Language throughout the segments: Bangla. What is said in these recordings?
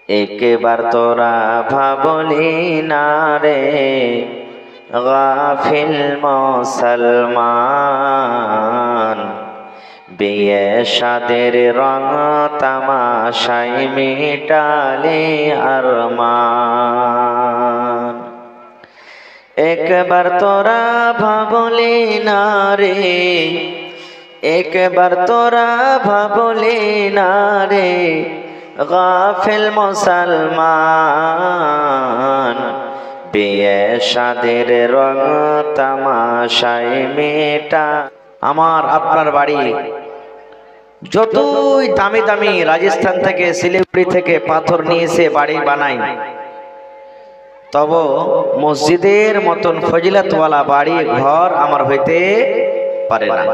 একবার তোরা ভাবলি না রে গাফিল মুসলমান, বিয়ে শাদের রং তামাশায় মিটালে আরমান। একবার তোরা ভাবলি না রে, একবার তোরা ভাবলি না রে গাফিল মুসলমান, বিয়ে শাদের রং তামাশায় মেটা। আমার আপনার বাড়ি যতই দামি দামি রাজস্থান থেকে শিলিগুড়ি থেকে পাথর নিয়ে এসে বাড়ি বানাই, তব মসজিদের মতন ফজিলতওয়ালা বাড়ি ঘর আমার হইতে পারে না।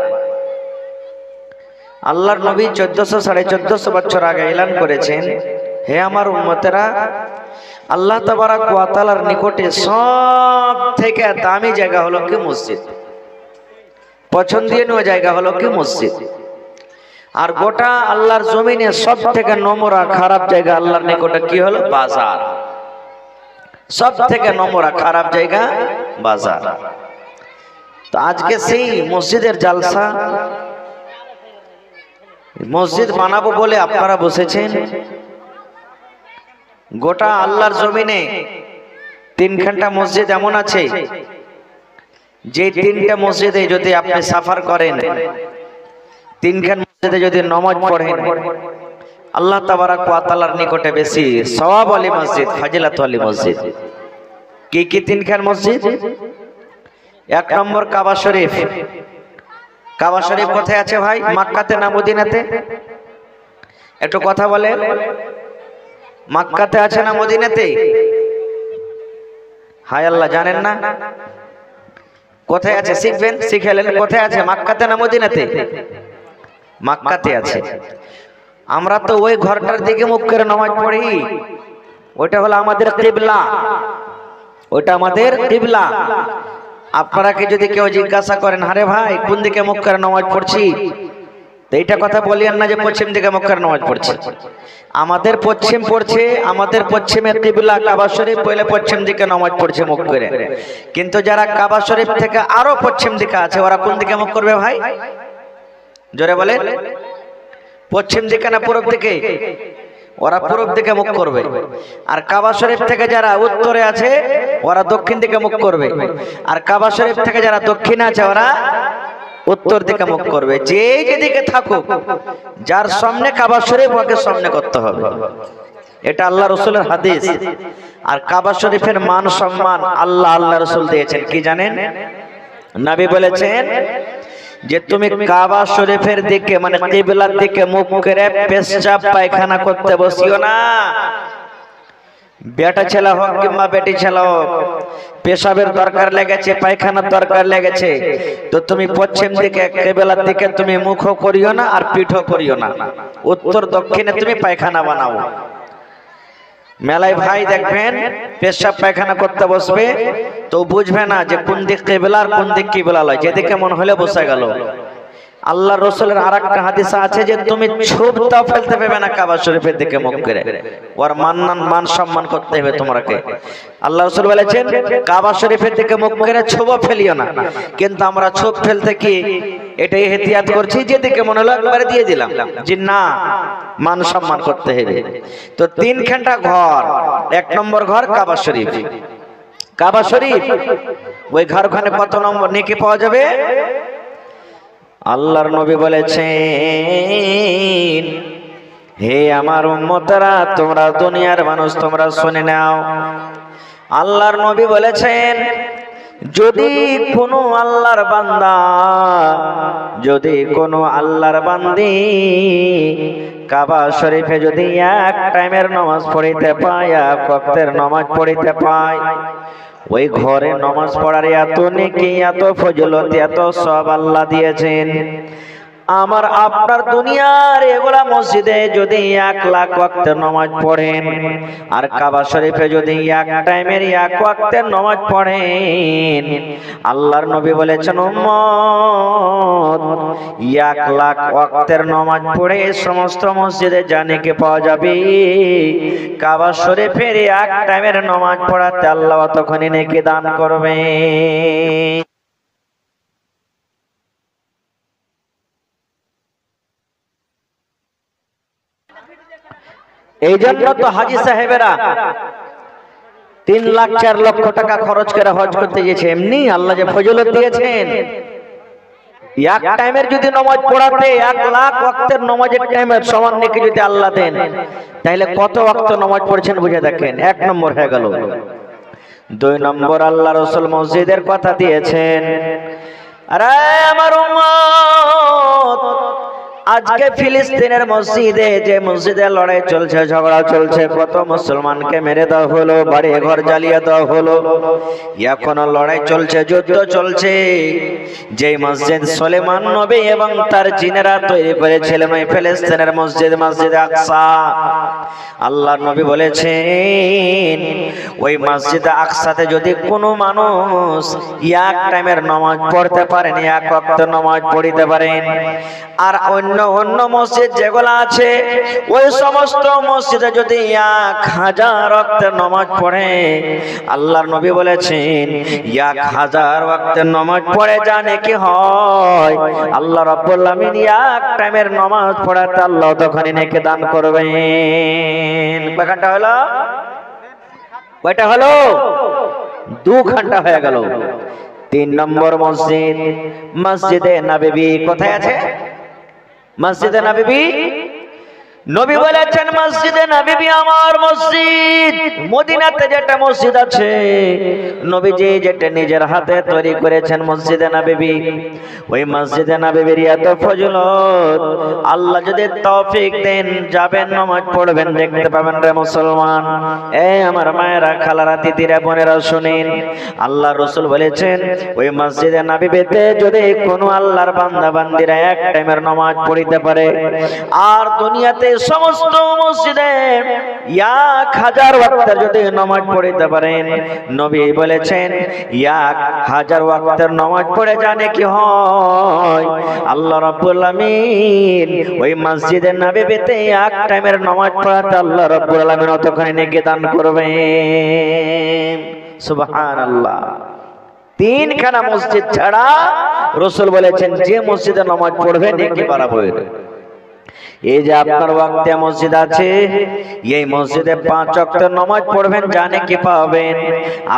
আল্লাহর নবী 1400-1450 বছর আগে এলান করেছেন, হে আমার উম্মতেরা, আল্লাহ তাবারক ওয়া তাআলার নিকটে সব থেকে দামি জায়গা হলো কি মসজিদ, পছন্দনীয় জায়গা হলো কি মসজিদ। আর গোটা আল্লাহর জমিনে সব থেকে নোংরা খারাপ জায়গা আল্লাহর নিকটে কি হলো? বাজার। সব থেকে নোংরা খারাপ জায়গা বাজার। তো আজকে সেই মসজিদের জালসা, মসজিদ বানাবো বলে আপনারা বসেছেন। গোটা আল্লাহর জমিনে 3খানটা মসজিদ এমন আছে যে 3টা মসজিদে যদি আপনি সাফার করেন, 3খান মসজিদে যদি নামাজ পড়েন, আল্লাহ তাবারক ওয়া তাআলার নিকটে বেশি সওয়াব ওয়ালি মসজিদ, ফাজিলাত ওয়ালি মসজিদ। কি কি 3খান মসজিদ? 1 নম্বর কাবা শরীফ। কাবা শরীফ কোথায় আছে ভাই? মক্কাতে না মদিনাতে? একটু কথা বলেন। মক্কাতে আছে না মদিনাতে? হায় আল্লাহ, জানেন না? কোথায় আছে? শিখবেন, শিখেলেন। কোথায় আছে? মক্কাতে না মদিনাতে? মক্কাতে আছে। আমরা তো ওই ঘরটার দিকে মুখ করে নামাজ পড়ি, ওইটা হলো আমাদের কিবলা, ওইটা আমাদের কিবলা। আপনারা কি যদি কেউ জিজ্ঞাসা করেন, আরে ভাই কোন দিকে মুখ করে নামাজ পড়ছি, তো এইটা কথা বলিয়েন না যে পশ্চিম দিকে মুখ করে নামাজ পড়ছি। আমাদের পশ্চিম পড়ছে, আমাদের পশ্চিমের কিবলা কাবা শরীফ, পয়লে পশ্চিম দিকে নামাজ পড়ছে মুখ করে। কিন্তু যারা কাবা শরীফ থেকে আরো পশ্চিম দিকে আছে, ওরা কোন দিকে মুখ করবে ভাই? জোরে বলেন। পশ্চিম দিকে না পূরব দিকে? ওরা পূরব দিকে মুখ করবে। আর কাবা শরীফ থেকে যারা উত্তরে আছে, ওরা দক্ষিণ দিকে মুখ করবে। আর কাবা শরীফ থেকে যারা দক্ষিণে আছে, ওরা উত্তর দিকে মুখ করবে। যে যেদিকে থাকুক, যার সামনে কাবা শরীফ, ওকে সামনে করতে হবে। এটা আল্লাহ রসুলের হাদিস। আর কাবা শরীফের মান সম্মান আল্লাহ রসুল দিয়েছেন কি জানেন? নবী বলেছেন যে তুমি কাবা শরীফের দিকে মানে কিবলার দিকে মুখ করে পেশাব পায়খানা করতে বসিও না। বেটা ছেলে হোক কিংবা বেটি ছেলে হোক, পেশাবের দরকার লেগেছে, পায়খানার দরকার লেগেছে, তো তুমি পশ্চিম দিকে কিবলার দিকে তুমি মুখও করিও না আর পিঠও করিও না, উত্তর দক্ষিণে তুমি পায়খানা বানাও। মেলায় ভাই দেখবেন পেশাব পায়খানা করতে বসবে, তো বুঝবে না যে কোন দিক কিবলা আর কোন দিক কিবলা লয়, যেদিকে মন হলে বসে গেল। আল্লাহ রসুলের আরেকটা হাদিস আছে যে তুমি ছুপটাও ফেলতে পারবে না কাবা শরীফের দিকে মুখ করে, ওর মান সম্মান করতে হবে তোমাকে। আল্লাহ রসুল বলেছেন কাবা শরীফের দিকে মুখ করে ছুপও ফেলিও না। কিন্তু আমরা ছুপ ফেলতে কি এটাই এহতিয়াত করছি, যেদিকে মনে হলো একবারে দিয়ে দিলাম, যে না, মান সম্মান করতে হবে। তো 3খানটা ঘর, 1 নম্বর ঘর কাবা শরীফ। কাবা শরীফ ওই ঘরখানে কত নম্বর নেকি পাওয়া যাবে? আল্লাহর নবী বলেছেন, হে আমার উম্মতরা, তোমরা দুনিয়ার মানুষ, তোমরা শুনে নাও। আল্লাহর নবী বলেছেন, যদি কোনো আল্লাহর বান্দা, যদি কোনো আল্লাহর বান্দি কাবা শরীফে যদি 1 টাইমের নামাজ পড়িতে পায়, 1 ওয়াক্তের নামাজ পড়িতে পায়, ওই ঘরে নামাজ পড়ার এত নেকি, এত ফজিলত, এত সব আল্লাহ দিয়েছেন। আমার আপনার দুনিয়ার এগুলা মসজিদে যদি 1 লাখ ওয়াক্তের নামাজ পড়েন আর কাবা শরীফে যদি এক টাইমের 1 ওয়াক্তের নামাজ পড়েন, আল্লাহর নবী বলেছেন উম্মত 1 লাখ ওয়াক্তের নামাজ পড়ে সমস্ত মসজিদে জানেকে পাওয়া যাবে। কাবা শরীফের 1 টাইমের নামাজ পড়াতে আল্লাহ তখনই নেকি দান করবে। এই জন্য তো হাজী সাহেবেরা 3 লাখ 4 লক্ষ টাকা খরচ করে হজ করতে গেছে। এমনি আল্লাহ যে ফজিলত দিয়েছেন, এক টাইমের যদি নামাজ পড়াতে 1 লাখ ওয়াক্তের নামাজের টাইমের সমান নেকি যদি আল্লাহ দেন, তাহলে কত ওয়াক্ত নামাজ পড়ছেন বুঝে দেখেন। 1 নম্বর হয়ে গেল। 2 নম্বর আল্লাহ রাসূল মসজিদের কথা দিয়েছেন। আরে আমার উম্মত, আজকে ফিলিস্তিনের মসজিদে যে মসজিদে লড়াই চলছে, ঝগড়া চলছে, কত মুসলমানকে মেরে দেওয়া হলো, বাড়ি ঘর জ্বালিয়ে দেওয়া হলো, এখনো লড়াই চলছে, যুদ্ধ চলছে। যে মসজিদ সুলেমান নবী এবং তার জিনেরা তৈরি করেছিলেন ওই ফিলিস্তিনের মসজিদ, মসজিদ আকসা, আল্লাহর নবী বলেছেন ওই মসজিদ আকসাতে যদি কোনো মানুষ 1 টাইমের নামাজ পড়তে পারেন, 1 ওয়াক্ত নামাজ পড়িতে পারেন, আর অন্য মসজিদ যেগুলো আছে ওই সমস্ত মসজিদে যদি 1000 ওয়াক্তের নামাজ পড়ে, আল্লাহর নবী বলেছেন 1000 ওয়াক্তের নামাজ পড়ে জানে কি হয়, আল্লাহ রাব্বুল আমিন 1 টাইমের নামাজ পড়াতে আল্লাহ তখনই নেকি দান করবেন। কয়টা হলো? কয়টা হলো? 2 ঘন্টা হয়ে গেল। 3 নম্বর মসজিদ, মসজিদে নববী কোথায় আছে? মসজিদে নববী, নবী বলেছেন মসজিদে নববী আমার মসজিদ। মদিনাতে যেটা মসজিদ আছে, নবীজি যেটা নিজের হাতে তৈরি করেছেন মসজিদে নববী, ওই মসজিদে নববীর এত ফজিলত, আল্লাহ যদি তৌফিক দেন যাবেন, নামাজ পড়বেন, দেখতে পাবেন রে মুসলমান। আমার মায়েরা, খালারা, দিদিরা, বোনেরা শুনেন, আল্লাহ রাসূল বলেছেন ওই মসজিদে নববীতে যদি কোনো আল্লাহর বান্দা বান্দিরা 1 টাইমের নামাজ পড়িতে পারে, আর দুনিয়াতে সমস্ত মসজিদে 1000 ওয়াক্তের যদি নামাজ পড়িতে পারেন, নবী বলেছেন 1000 ওয়াক্তের নামাজ পড়ে জানে কি হয়, আল্লাহ রাব্বুল আমিন ওই মসজিদে নববীতে 1 টাইমের নামাজ পড়াতে আল্লাহ রাব্বুল আমিন অতখানি নেকি দান করবেন। সুবহানাল্লাহ। 3 খানা মসজিদ ছাড়া রাসূল বলেছেন যে মসজিদে নামাজ পড়বে নেকি বাড়াবে। এই যে আপনার ওয়াক্তে মসজিদ আছে, এই মসজিদে 5 ওয়াক্ত নামাজ পড়বেন জানে কি পাবেন।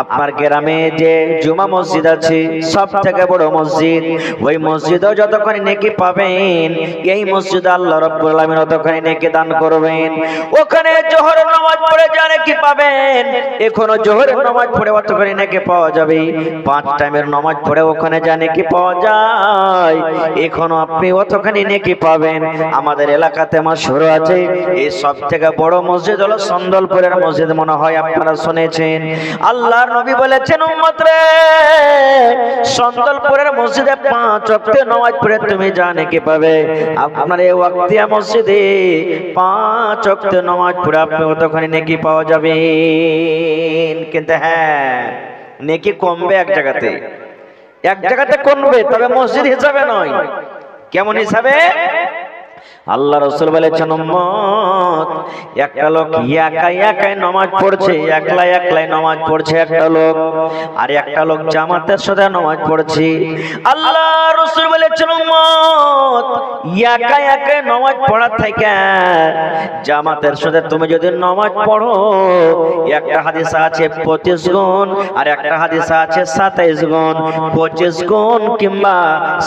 আপনার গ্রামে যে জুমা মসজিদ আছে, সবথেকে বড় মসজিদ, ওই মসজিদেও যতক্ষণ নেকি পাবেন, এই মসজিদে আল্লাহ রাব্বুল আলামিন ততক্ষণ নেকি দান করবেন। ওখানে জোহরের নামাজ পড়ে জানে কি পাবেন, এখনো জোহরের নামাজ পড়ে ততক্ষণ নেকি পাওয়া যাবে। 5 টাইমের নামাজ পড়ে ওখানে জানে কি পাওয়া যায়, এখনো আপনি ততক্ষণ নেকি পাবেন। আমাদের এলাকাতে মাশহুর আছে, এই সবথেকে বড় মসজিদ হলো সন্দলপুরের মসজিদ, মনে হয় আপনারা শুনেছেন। আল্লাহর নবী বলেছেন উম্মত রে, সন্দলপুরের মসজিদে 5 ওয়াক্ত নামাজ পড়ে তুমি জানে কি পাবে। আপনার এই ওয়াক্তিয়া মসজিদে 5 ওয়াক্ত নামাজ পড়ে আপনি কতখানি নেকি পাওয়া যাবে। কিন্তু হ্যাঁ, নেকি কমবে এক জায়গাতে কমবে, তবে মসজিদ হিসাবে নয়। কেমন হিসাবে? আল্লাহ রাসূল বলেছেন উম্মত, একটা লোক একাই নামাজ পড়ছে, একলাই নামাজ পড়ছে একটা লোক, আর একটা লোক জামাতের সাথে নামাজ পড়ছে। আল্লাহ রাসূল বলেছেন উম্মত, একাই নামাজ পড়া থেকে জামাতের সাথে তুমি যদি নামাজ পড়ো, একটা হাদিস আছে 25 গুণ, আর একটা হাদিস আছে 27 গুণ। 25 গুণ কিংবা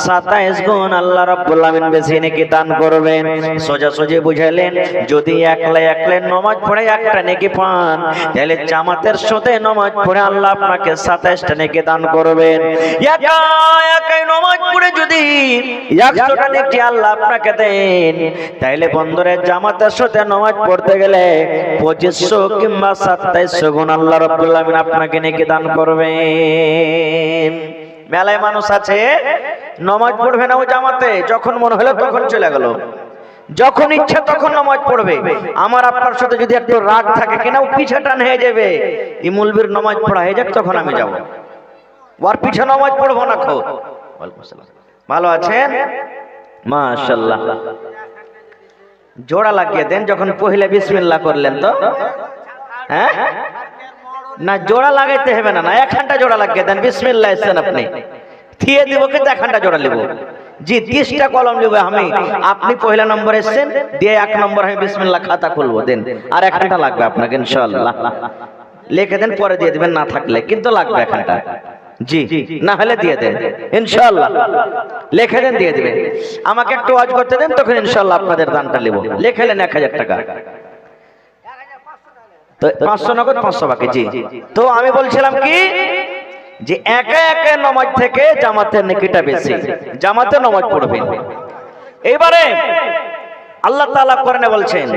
27 গুণ আল্লাহ রাব্বুল আমিন বেশি নেকি দান করবেন। সোজাসুজি বুঝাইলেন, যদি একলাই নামাজ পড়ে 1টা নেকি পান, তাহলে জামাতের সাথে নামাজ পড়ে আল্লাহ আপনাকে 27টা নেকি দান করবেন। একাই নামাজ পড়ে যদি 100টা নেকি আল্লাহ আপনাকে দেন, তাহলে বন্ধুরে জামাতের সাথে নামাজ পড়তে গেলে 2500 কিংবা 2700 গুণ আল্লাহ রাব্বুল আমিন আপনাকে নেকি দান করবেন। মেলায় মানুষ আছে নামাজ পড়বে না ও জামাতে, যখন মনে হলো তখন চলে গেল, যখন ইচ্ছা তখন নামাজ পড়বে। আমার আপনার সাথে যদি একটু রাগ থাকে কিনা, ও পিছে টান হয়ে যাবে, এই মুলবির নামাজ পড়া হয়ে যাক তখন আমি যাব, ওর পিছে নামাজ পড়বো না। খো ভালো আছেন? মাশাআল্লাহ। জোড়া লাগিয়ে দেন যখন পহিলা বিসমিল্লাহ করলেন তো। হ্যাঁ না, জোড়া লাগাইতে হবে না, একখানটা জোড়া লাগিয়ে দেন। বিসমিল্লাহ এসেছেন আপনি, থিয়ে দিব কিন্তু একখানটা জোড়া লিব। জি 30টা কলম লিব আমি, আপনি পহিলা নম্বর এসেছেন দিয়ে 1 নম্বর আমি বিসমিল্লাহ খাতা খুলবো দেন, আর একখানটা লাগবে আপনাকে ইনশাআল্লাহ। লিখে দেন, পরে দিয়ে দিবেন না থাকলে, কিন্তু লাগবে একখানটা। জি না হলে দিয়ে দেন ইনশাআল্লাহ, লিখে দেন দিয়ে দিবেন। আমাকে একটু ওয়াজ করতে দেন, তখন ইনশাআল্লাহ আপনাদের দানটা লিব। লিখে নেন 1000 টাকা, তো 500 নগদ 500 বাকি। জি তো আমি বলছিলাম কি, যে একা একা নামাজ থেকে জামাতের নেকিটা বেশি, জামাতে নামাজ পড়বেন। এবারে আল্লাহ তাআলা কোরআনে বলছেন,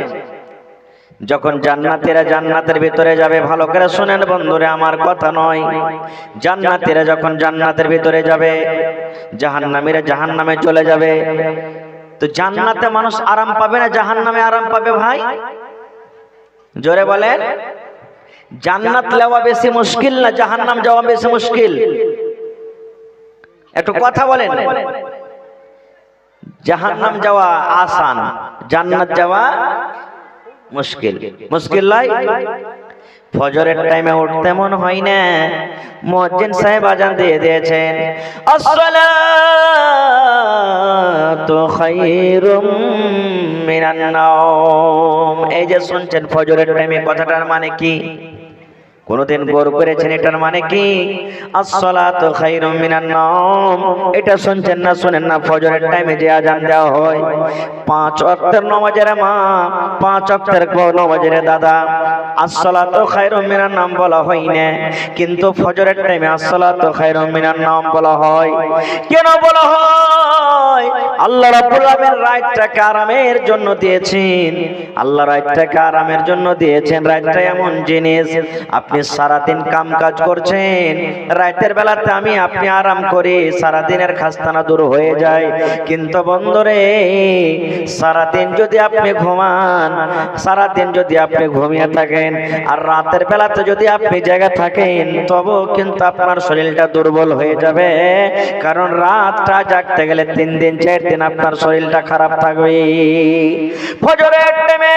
যখন জান্নাতীরা জান্নাতের ভিতরে যাবে, ভালো করে শুনেন বন্ধুরা, আমার কথা নয়, জান্নাতীরা যখন জান্নাতের ভিতরে যাবে, জাহান্নামীরা জাহান্নামে চলে যাবে। তো জান্নাতে মানুষ আরাম পাবে না জাহান্নামে আরাম পাবে? ভাই জোরে বলেন। জান্নাত নেওয়া বেশি মুশকিল না জাহান্নাম যাওয়া বেশি মুশকিল? একটু কথা বলেন। জাহান্নাম যাওয়া আসান, জান্নাত যাওয়া মুশকিল। মুশকিল লাই? ফজরের টাইমে উঠতে মন হয় না, মুয়াজ্জিন সাহেব আজান দিয়ে দিয়েছেন, আসসালাতু খায়রুম মিনান নাওম। এই যে শুনছেন ফজরের টাইমে, কথাটার মানে কি? কোনদিন গৌর করেছেন এটার মানে কি? আসসালাতু খায়রুম মিনান নাওম, এটা শুনছেন না? শুনেন না, ফজরের টাইমে যে আজান দেওয়া হয়, 5 ওয়াক্তের নামাজের মা, 5 ওয়াক্তের নামাজের দাদা, আসসালাতু খায়রুম মিনান নাওম বলা হয় না, কিন্তু ফজরের টাইমে আসসালাতু খায়রুম মিনান নাওম বলা হয়। কেন বলা হয়? আল্লাহ রাব্বুল আলামিন রাতটাকে আরামের জন্য দিয়েছেন, আল্লাহ রাতটাকে আরামের জন্য দিয়েছেন। রাতটা এমন জিনিস, আপনি সারাদিন কাম কাজ করছেন, রাতের বেলাতে আমি আপনি আরাম করি, সারাদিনের খাস্তানা দূর হয়ে যায়। কিন্তু বন্ধুরে, সারাদিন যদি আপনি ঘুমান, সারাদিন যদি আপনি ঘুমিয়ে থাকেন, আর রাতের বেলাতে যদি আপনি জেগে থাকেন, তবু কিন্তু আপনার শরীরটা দুর্বল হয়ে যাবে। কারণ রাতটা জাগতে গেলে 3 দিন 4 দিন আপনার শরীরটা খারাপ থাকবে। ফজরের টাইমে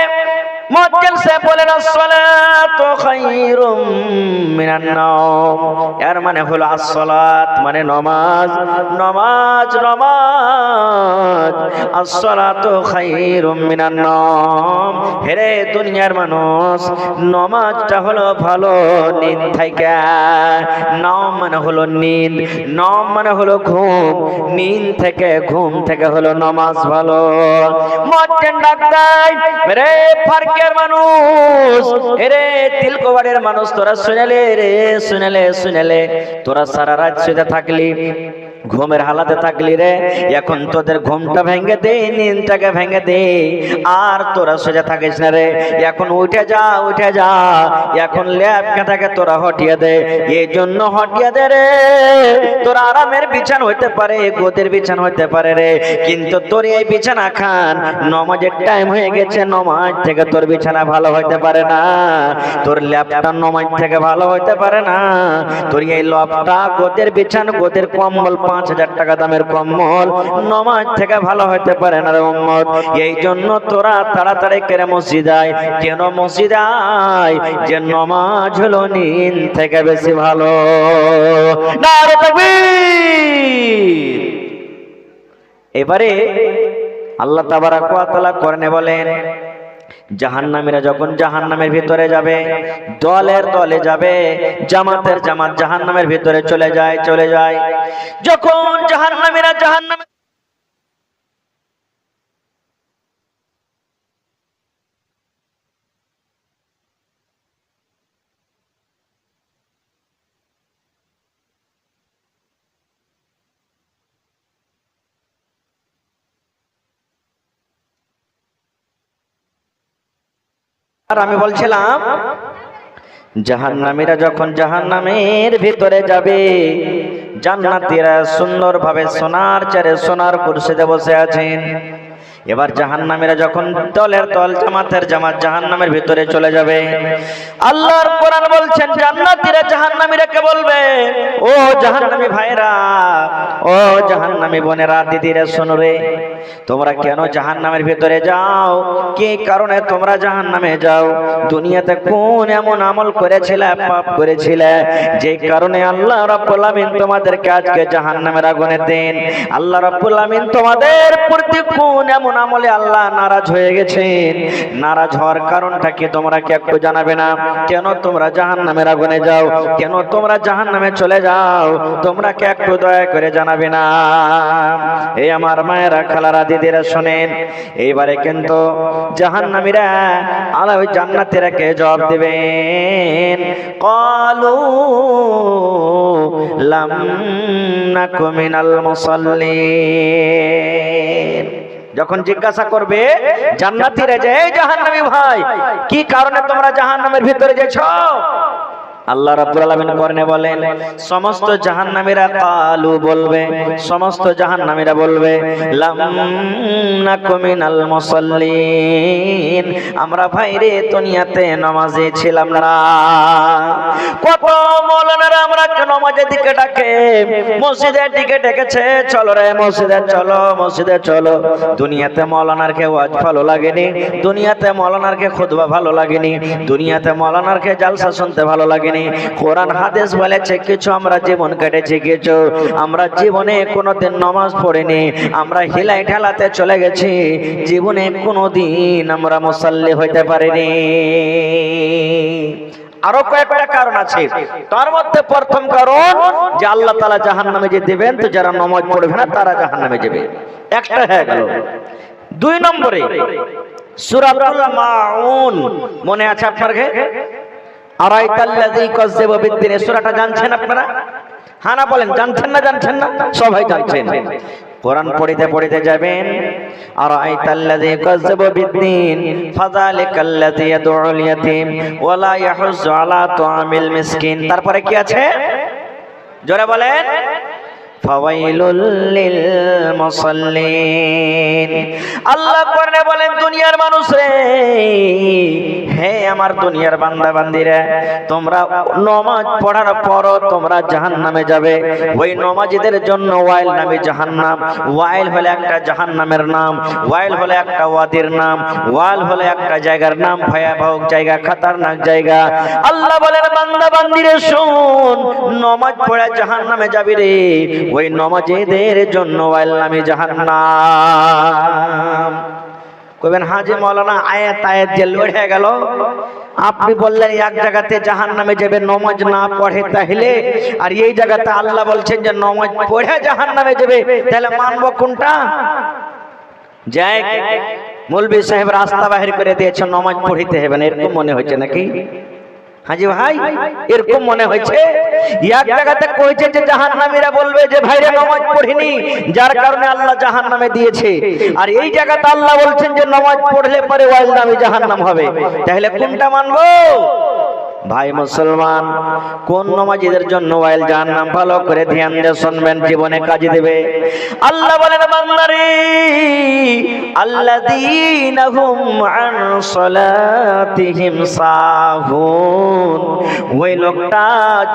মুয়াজ্জিন সাহেব বলেন, আসসালাতু খায়রুম মিনান নাওম, এর মানে হলো আসসালাত মানে নামাজ, নামাজ নামাজ, আসসালাতু খায়রুম মিনান নাওম। হেরে দুনিয়ার মানুষ, নামাজটা হলো ভালো নিদ থেকে। নাম মানে হলো নিদ, নাম মানে হলো ঘুম, নিদ থেকে ঘুম থেকে হলো নামাজ ভালো। মুয়াজ্জিন ডাক দেয়, রে ফারকের মানুষ, রে তিলকবাড়ির মানুষ, তোরা শুনেলে রে, শুনেলে শুনেলে, তোরা সারা রাত শুয়ে থাকলি, ঘুমের হালাতে থাকলি রে, এখন তোদের ঘুমটা ভেঙে দে, নিন্দটাকে ভেঙে দে, আর তোরা সোজা থাকিস না রে, এখন উঠে যা, উঠে যা, এখন ল্যাব কাঁথাকে তোরা হটিয়ে দে। এই জন্য হটিয়ে দে রে, তোর আরামের বিছানা হইতে পারে, গোদের বিছানা হইতে পারে রে, কিন্তু তোর এই বিছানা খান, নামাজের টাইম হয়ে গেছে, নামাজ থেকে তোর বিছানা ভালো হইতে পারে না, তোর ল্যাবটা নামাজ থেকে ভালো হইতে পারে না, তোর এই লবটা গোদের বিছানা, গোদের কম্বল 5000 টাকা দামের কম্বল নামাজ থেকে ভালো হইতে পারে না রে উম্মত। এই জন্য তোরা তাড়াতাড়ি করে মসজিদ আয়। কেন মসজিদ আয়? যে নামাজ হলো নিন থেকে বেশি ভালো। নারে তাকবীর। এবারে আল্লাহ তাবারাক ওয়া তাআলা কোরআনে বলেন, জাহান্নামীরা যখন জাহান্নামের ভিতরে যাবে, দলের দলে যাবে, জামাতের জামাত জাহান্নামের ভিতরে চলে যায়, চলে যায়। যখন জাহান্নামীরা জাহান্নামে আর আমি বলছিলাম, জাহান্নামীরা যখন জাহান্নামের ভিতরে যাবে, জান্নাতীরা সুন্দরভাবে সোনার চেয়ারে সোনার কুরসিতে বসে আছেন। এবার জাহান্নামীরা যখন দলের দল জামাতের জামাত জাহান্নামের ভিতরে চলে যাবে, আল্লাহর কোরআন বলছেন জান্নাতীরা জাহান্নামীরাকে বলবে, ও জাহান্নামী ভাইরা, ও জাহান্নামী বোনেরা, দিদিরা, শোনো রে, তোমরা কেন জাহান্নামের ভিতরে যাও? কি কারণে তোমরা জাহান্নামে যাও? দুনিয়াতে কোন এমন আমল করেছিলে, পাপ করেছিলে, যে কারণে আল্লাহ রাব্বুল আমিন তোমাদেরকে আজকে জাহান্নামের আগুনে দেন? আল্লাহ রাব্বুল আমিন তোমাদের প্রতি কোন এমন আমলে আল্লাহ নারাজ হয়ে গেছেন? নারাজ হওয়ার কারণটা কি তোমরা কি একটু জানাবে না? কেন তোমরা জাহান্নামের আগুনে যাও? কেন তোমরা জাহান্নামে চলে যাও? তোমরা কি একটু দয়া করে জানাবে না? এই আমার মায়েরা, খালারা, দিদিরা, শোনেন, এইবারে কিন্তু জাহান্নামীরা আল্লাহ ওই জান্নাতীরাকে জবাব দিবেন, ক্বালু লাম নাকু মিনাল মুসাল্লিন। যখন জিজ্ঞাসা করবে জান্নাতীরা যে, এই জাহান্নামী ভাই, কি কারণে তোমরা জাহান্নামের ভিতরে যাচ্ছো? আল্লাহ রাব্বুল আলামিন কোরআনে বলেন, সমস্ত জাহান্নামীরা কালু বলবে, সমস্ত জাহান্নামীরা বলবে, লাম নাকু মিনাল মুসাল্লিন, আমরা ভাইরে দুনিয়াতে নামাজে ছিলাম না। কত মাওলানারা আমরা নামাজের দিকে ডাকে, মসজিদের দিকে ডেকেছে, চলো রে মসজিদে চলো, মসজিদে চলো। দুনিয়াতে মাওলানারকে ওয়াজ ভালো লাগেনি, দুনিয়াতে মাওলানারকে খুতবা ভালো লাগেনি, দুনিয়াতে মাওলানারকে জালসা শুনতে ভালো লাগেনি। কোরআন হাদিস বলেছে কিছু আমরা জীবন কেটেছি, কিছু আমরা জীবনে কোনোদিন নামাজ পড়িনি, আমরা হিলাই ঢালাতে চলে গেছি, জীবনে কোনোদিন আমরা মুসাল্লি হইতে পারিনি। আরো কয়েকটা কারণ আছে, তার মধ্যে প্রথম কারণ যে আল্লাহ তাআলা জাহান্নামে যে দিবেন, তো যারা নামাজ পড়বে না তারা জাহান্নামে যাবে, একটা হয়ে গেল। দুই নম্বরে সূরাতুল মাউন মনে আছে আপনার? আরাইতাল্লাযী কাযযাবা বিদ্দীন, সূরাটা জানছেন আপনারা? হ্যাঁ না বলেন, জানছেন না? জানছেন না? সবাই জানছেন। কোরআন পড়িতে পড়িতে যাবেন, আরাইতাল্লাযী কাযযাবা বিদ্দীন ফাযালিকাল্লাযী ইয়াদউল ইয়াতীম ওয়া লা ইয়াহুজ্জু আলা তুআমিল মিসকিন। তারপরে কি আছে জোরে বলেন? ফাওয়াইলুল লিল মুসাল্লিন। আল্লাহ কোরআনে বলেন, দুনিয়ার মানুষ রে, হে আমার দুনিয়ার বান্দা বান্দিরা, তোমরা নামাজ পড়ার পর তোমরা জাহান্নামে যাবে। ওই নামাজীদের জন্য ওয়াইল নামে জাহান্নাম। ওয়াইল হলো একটা জাহান্নামের নাম, ওয়াইল হলো একটা ওয়াদির নাম, ওয়াইল হলো একটা জায়গার নাম, ভয়াবহ জায়গা, খতরনাক জায়গা। আল্লাহ বলেন, বান্দা বান্দিরে শোন, নামাজ পড়ে জাহান্নামে যাবি রে, ওই নামাজীদের জন্য ওয়াইল নামে জাহান্নাম। কইবেন হাজী মাওলানা আয়াত যে লড়ে গেল, আপনি বললেন এক জায়গাতে জাহান্নামে যাবে নামাজ না পড়ে, তাহলে আর এই জায়গাতে আল্লাহ বলছেন যে নামাজ পড়ে জাহান্নামে যাবে, তাহলে মানবো কোনটা? যাই মৌলভী সাহেব রাস্তা বাহির করে দিয়েছে, নামাজ পড়িতে হবে না, এরকম মনে হচ্ছে নাকি হাজি ভাই? এরকম মনে হয়েছে? এক জায়গাতে কইছে যে জাহান্নামীরা বলবে যে ভাইরে নামাজ পড়িনি, যার কারণে আল্লাহ জাহান্নামে দিয়েছে, আর এই জায়গাতে আল্লাহ বলছেন যে নামাজ পড়লে পরে ওয়াইল নামে জাহান্নাম হবে, তাহলে কোনটা মানবো? ভাই মুসলমান, কোন নামাজীদের জন্য ওয়াইল জাহান্নাম, ভালো করে ধ্যান দিয়ে শুনবেন, জীবনে কাজে দেবে। আল্লাহ বলেন, বান্দারে আল্লাযীনা হুম আন সালাতিহিম সাহুন, ওই লোকটা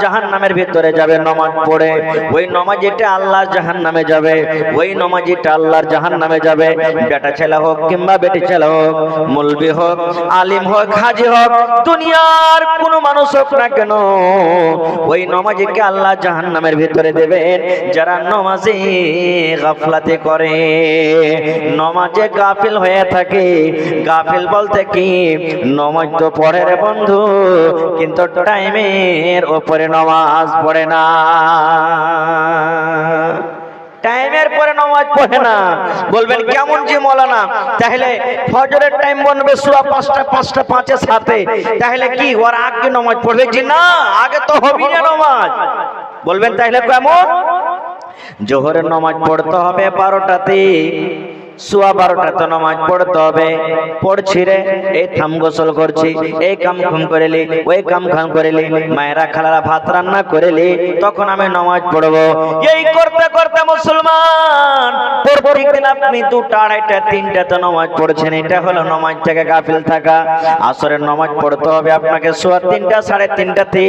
জাহান্নামের ভিতরে যাবে নামাজ পড়ে, ওই নামাজীটা আল্লাহ জাহান্নামে যাবে, ওই নামাজীটা আল্লাহর জাহান্নামে যাবে। বেটা ছেলে হোক কিংবা বেটি ছেলে হোক, মুলবি হোক, আলিম হোক, হাজী হোক, দুনিয়ার কোন মানুষ হোক না কেন, ওই নামাজীকে আল্লাহ জাহান্নামের ভিতরে দেবেন যারা নামাজে গাফলাতে করে, নামাজে গাফিল হয়ে থাকে। গাফিল বলতে কি, নামাজ তো পড়ে রে বন্ধু, কিন্তু টাইমের উপরে নামাজ পড়ে না, টাইমের পরে নামাজ পড়ে না। বলবেন কেমন জি মাওলানা? তাহলে ফজরের টাইম বনবে সোয়া 5টা, 5টা 5 7, তাহলে কি ওর আগে নামাজ পড়বে? জি না, আগে তো হবে না নামাজ। বলবেন তাহলে কেমন? জোহরের নামাজ পড়তে হবে 12টাতে, সোয়া 12টা তো নামাজ পড়তে হবে। পড়ছি রে, এই থাম গোসল করছি, এই কাম খাম করেলি, ওই কাম খাম করেলি, মায়েরা খালারা ভাত রান্না করেলি, তখন আমি নামাজ পড়বো। এই করতে করতে মুসলমান প্রত্যেকদিন আপনি 2টা 2:30 3টা তো নামাজ পড়ছেন। এটা হলো নামাজ থেকে গাফিল থাকা। আসরের নামাজ পড়তে হবে আপনাকে সোয়া 3টা 3:30টাতে।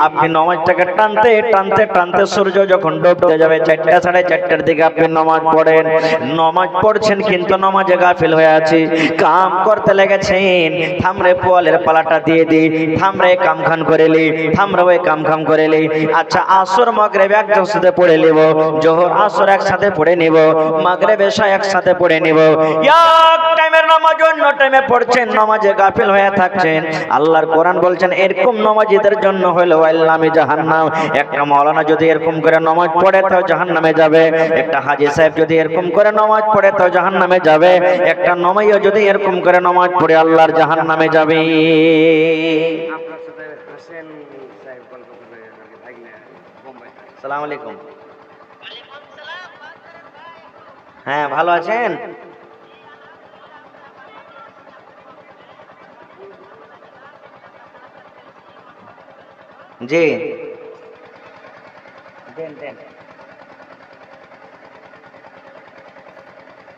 আপনি নামাজটাকে টানতে টানতে টানতে সূর্য যখন ডুবতে যাবে 4টা 4:30টার দিকে আপনি নামাজ পড়েন। নামাজ পড়ছেন কিন্তু নামাজে গাফিল হয়ে আছে, কাম করতে লেগেছেন। থামরে পোয়ালের পালাটা দিয়ে দি, থামরে কাম খান করেলি, থামরে ওই কাম খাম করেলি। আচ্ছা আসর মাগরিব একসাথে পড়ে নিব, জোহর আসর একসাথে পড়ে নিব, মাগরিব এশা একসাথে পড়ে নিব। এক টাইমের নামাজ অন্য টাইমে পড়ছেন, নামাজে গাফিল হয়ে থাকছেন। আল্লাহর কোরআন বলছেন এরকম নামাজীদের জন্য হলো ওয়াইলামি জাহান্নাম। একটা মাওলানা যদি এরকম করে নামাজ পড়ে তো জাহান্নামে যাবে, একটা হাজী সাহেব যদি এরকম করে নামাজ পড়ে তো জাহান্নামে যাবে, একটা নমাইয়া যদি এরকম করে নামাজ পড়ে আল্লাহর জাহান্নামে যাবে। আসসালামু আলাইকুম। হ্যাঁ ভালো আছেন? জি দেন দেন।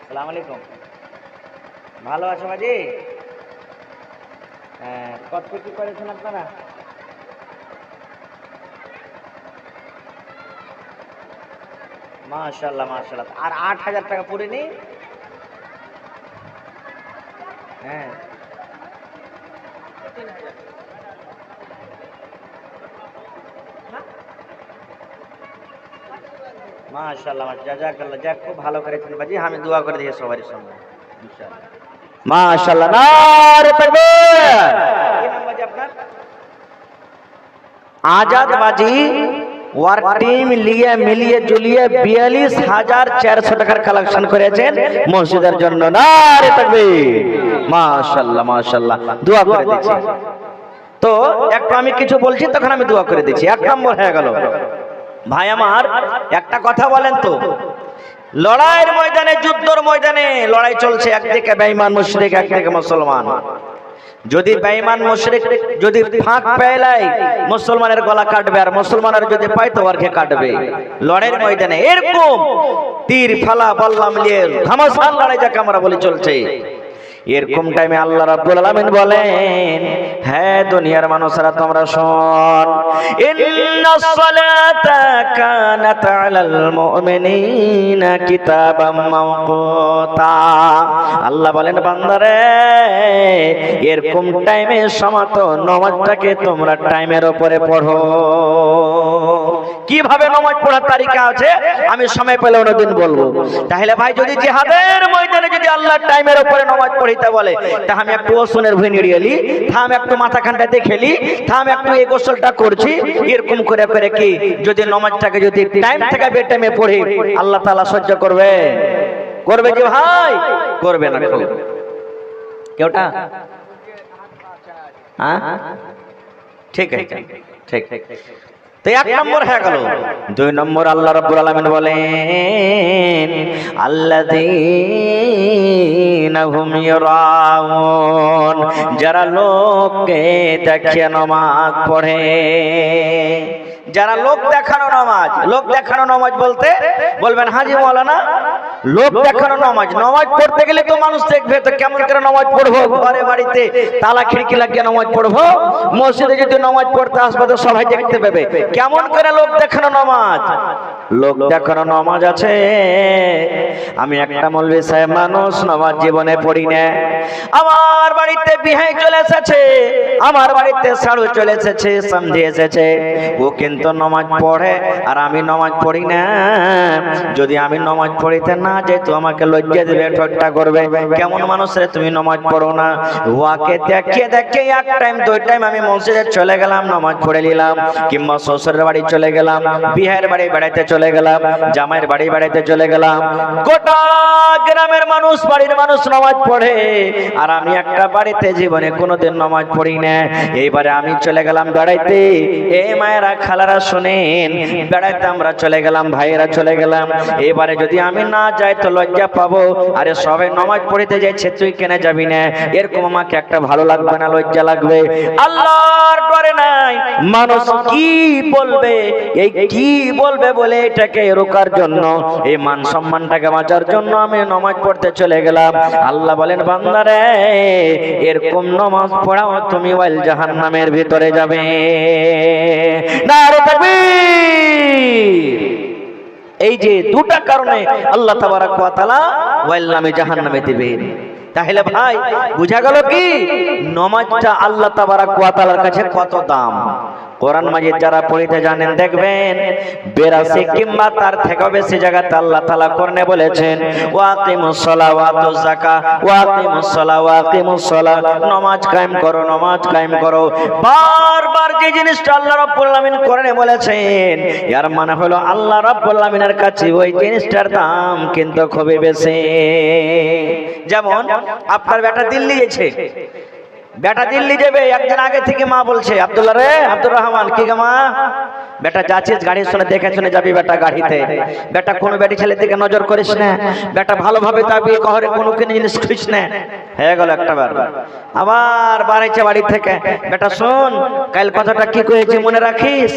আসসালামু আলাইকুম। ভালো আছো বাজি? হ্যাঁ, কত কি করেছেন আপনারা? মাশাআল্লাহ মাশাআল্লাহ। আর 8,000 টাকা পুরে নি? হ্যাঁ মাশাআল্লাহ জাযাকাল্লাহ। যাক খুব ভালো করেছেন বাজি, আমি দোয়া করে দিই সবার সঙ্গে ইনশাআল্লাহ। মাশাআল্লাহ, নারে তাকবীর। কি নাম বাজি আপনার? आजाद बाजी ওয়ার টিম লিয়ে মিলিয়ে জুলিয়ে 42,400 টাকার কালেকশন করেছেন মসজিদের জন্য। নারে তাকবীর। মাশাআল্লাহ মাশাআল্লাহ, দোয়া করে দিচ্ছি। তো একটু আমি কিছু বলছি তখন আমি দোয়া করে দিচ্ছি। 1 নম্বর হয়ে গেল ভাই আমার, একটা কথা বলেন তো, লড়াইয়ের ময়দানে যুদ্ধের ময়দানে লড়াই চলছে, একদিকে বেঈমান মুশরিক একদিকে মুসলমান। যদি বেঈমান মুশরিক যদি ফাঁক পেলায় মুসলমানের গলা কাটবে, আর মুসলমানের যদি পায় তো ওরকে কাটবে। লড়াইয়ের ময়দানে এরকম তীর ফালা বল্লাম নিয়ে ঘমাসান লড়াই যাকে আমরা বলি চলছে। এরকম টাইমে আল্লাহ রাব্বুল আলামিন বলেন, হ্যাঁ দুনিয়ার মানুষরা তোমরা শোন, ইন্নাস সালাতা কানাত আলাল মুমিনিনা কিতাবাম মাওকুতা। আল্লাহ বলেন বান্দারে এরকম টাইমে সমাত নামাজটাকে তোমরা টাইমের উপরে পড়ো। কিভাবে নামাজ পড়ার তারিকা আছে আমি সময় পেলে অন্যদিন বলবো। তাহলে ভাই যদি জিহাদের ময়দানে যদি আল্লাহ টাইমের উপরে নামাজ পড়িতে বলে, তা আমি একটু ওসনের ভুঁই নিড়িয়েলি, থাম একটু মাথা খানটাতে খেলি, থাম একটু এই গোসলটা করছি, এরকম করে করে কি যদি নামাজটাকে যদি টাইম থেকে বে টাইমে পড়ি আল্লাহ তাআলা সহ্য করবে? করবে কি ভাই? করবে না। কেউটা হ্যাঁ ঠিক আছে, ঠিক ঠিক। তো 1 নম্বর হয়ে গেল। 2 নম্বর আল্লাহ রাব্বুল আলামিন বলেন, আল্লাযীনা হুম ইয়ারাউন, যারা লোককে দেখে নামাজ পড়ে। যারা লোক দেখানো নামাজ, লোক দেখানো নামাজ বলতে বলবেন হাজী মাওলানা লোক দেখানো নামাজ, নামাজ পড়তে গেলে তো মানুষ দেখবে, তো কেমন করে নামাজ পড়বো? ঘরে বাড়িতে তালা খিড়কি লাগিয়ে নামাজ পড়বো, মসজিদে যদি নামাজ পড়তে আসবে তো সবাই দেখতে পাবে। কেমন করে লোক দেখানো নামাজ? লোক দেখানো নামাজ আছে। আমি একটা মৌলভী সাহেব মানুষ, নামাজ জীবনে পড়ি না। আমার বাড়িতে বিহাই চলে এসেছে, আমার বাড়িতে সাড়ু চলে এসেছে, সন্ধি এসেছে, ও কিন্তু নামাজ পড়ে আর আমি নামাজ পড়ি না। যদি আমি নামাজ পড়িতে না যাই তো আমাকে লজ্জা দিবে, ঠাট্টা করবে, কেমন মানুষ রে তুমি নামাজ পড়ো না। ওয়াকে দেখে দেখে 1 টাইম 2 টাইম আমি মসজিদে চলে গেলাম, নামাজ পড়ে নিলাম, কিংবা শ্বশুরের বাড়ি চলে গেলাম, বিহার বাড়ি বেড়াইতে চলে গেলাম, জামাইয়ের বাড়ি বেড়াইতে চলে গেলাম। গোটা গ্রামের মানুষ বাড়ির মানুষ নামাজ পড়ে আর আমি একটা বাড়িতে জীবনে কোনোদিন নামাজ পড়ি না। এইবারে আমি চলে গেলাম বেড়াইতে। এই মায়েরা খালারা শোনেন, বেড়াইতে আমরা চলে গেলাম, ভাইয়েরা চলে গেলাম। এবারে যদি আমি না যায় তো লজ্জা পাবো, আরে সবাই নামাজ পড়িতে যাচ্ছে তুই কেন যাবি না, এরকম আমাকে একটা ভালো লাগবে না, লজ্জা লাগবে। আল্লাহর ডরে নাই, মানুষ কি বলবে, এই কি বলবে বলে এটাকে রোকার জন্য, এই মান সম্মানটাকে বাঁচার জন্য আমি নামাজ পড়তে চলে গেলাম। আল্লাহ বলেন বান্দারে এরকম নামাজ পড়াও তুমি ওয়াইল জাহান্নামের ভিতরে যাবে। নারে তাকবীর। এই যে দুটা কারণে আল্লাহ তাবারক ওয়া তাআলা ওয়াইল নামে জাহান্নামে দিবেন। তাহলে ভাই বুঝা গেল কি নামাজটা আল্লাহ তাবারক ওয়া তাআলার কাছে কত দাম। কোরআন মাজিদ যারা পড়িতে জানেন দেখবেন 82 কিংবা তার থেকে বেশি জায়গাতে আল্লাহ তাআলা কোরআনে বলেছেন ওয়াকিমুস সালাহ ওয়া আতুজ যাকাত, ওয়াকিমুস সালাহ ওয়া আকিমুস সালাহ, নামাজ কায়েম করো, নামাজ কায়েম করো। বারবার যে জিনিসটা আল্লাহ রাব্বুল আলামিন কোরআনে বলেছেন, এর মানে হলো আল্লাহ রাব্বুল আলামিনের কাছে ওই জিনিসটার দাম কিন্তু খুবই বেশি। যেমন আপনার বেটা দিল্লি গেছে, বেটা দিল্লি যাবে, একদিন আগে থেকে মা বলছে আব্দুল্লাহ রে, আব্দুর রহমান কি গো মা, বেটা যাচ্ছিস গাড়ির শুনে দেখে শুনে যাবি বেটা গাড়িতে, বেটা কোনো বেটি ছেলের দিকে নজর করিস না, বেটা ভালোভাবে যাবি, কখনো কোনো কিনে জিনিস খুঁজিস না। হয়ে গেল একটা বার, আবার বাড়াইছে বাড়ি থেকে, বেটা শোন কাল কথাটা কি কয়েছে মনে রাখিস,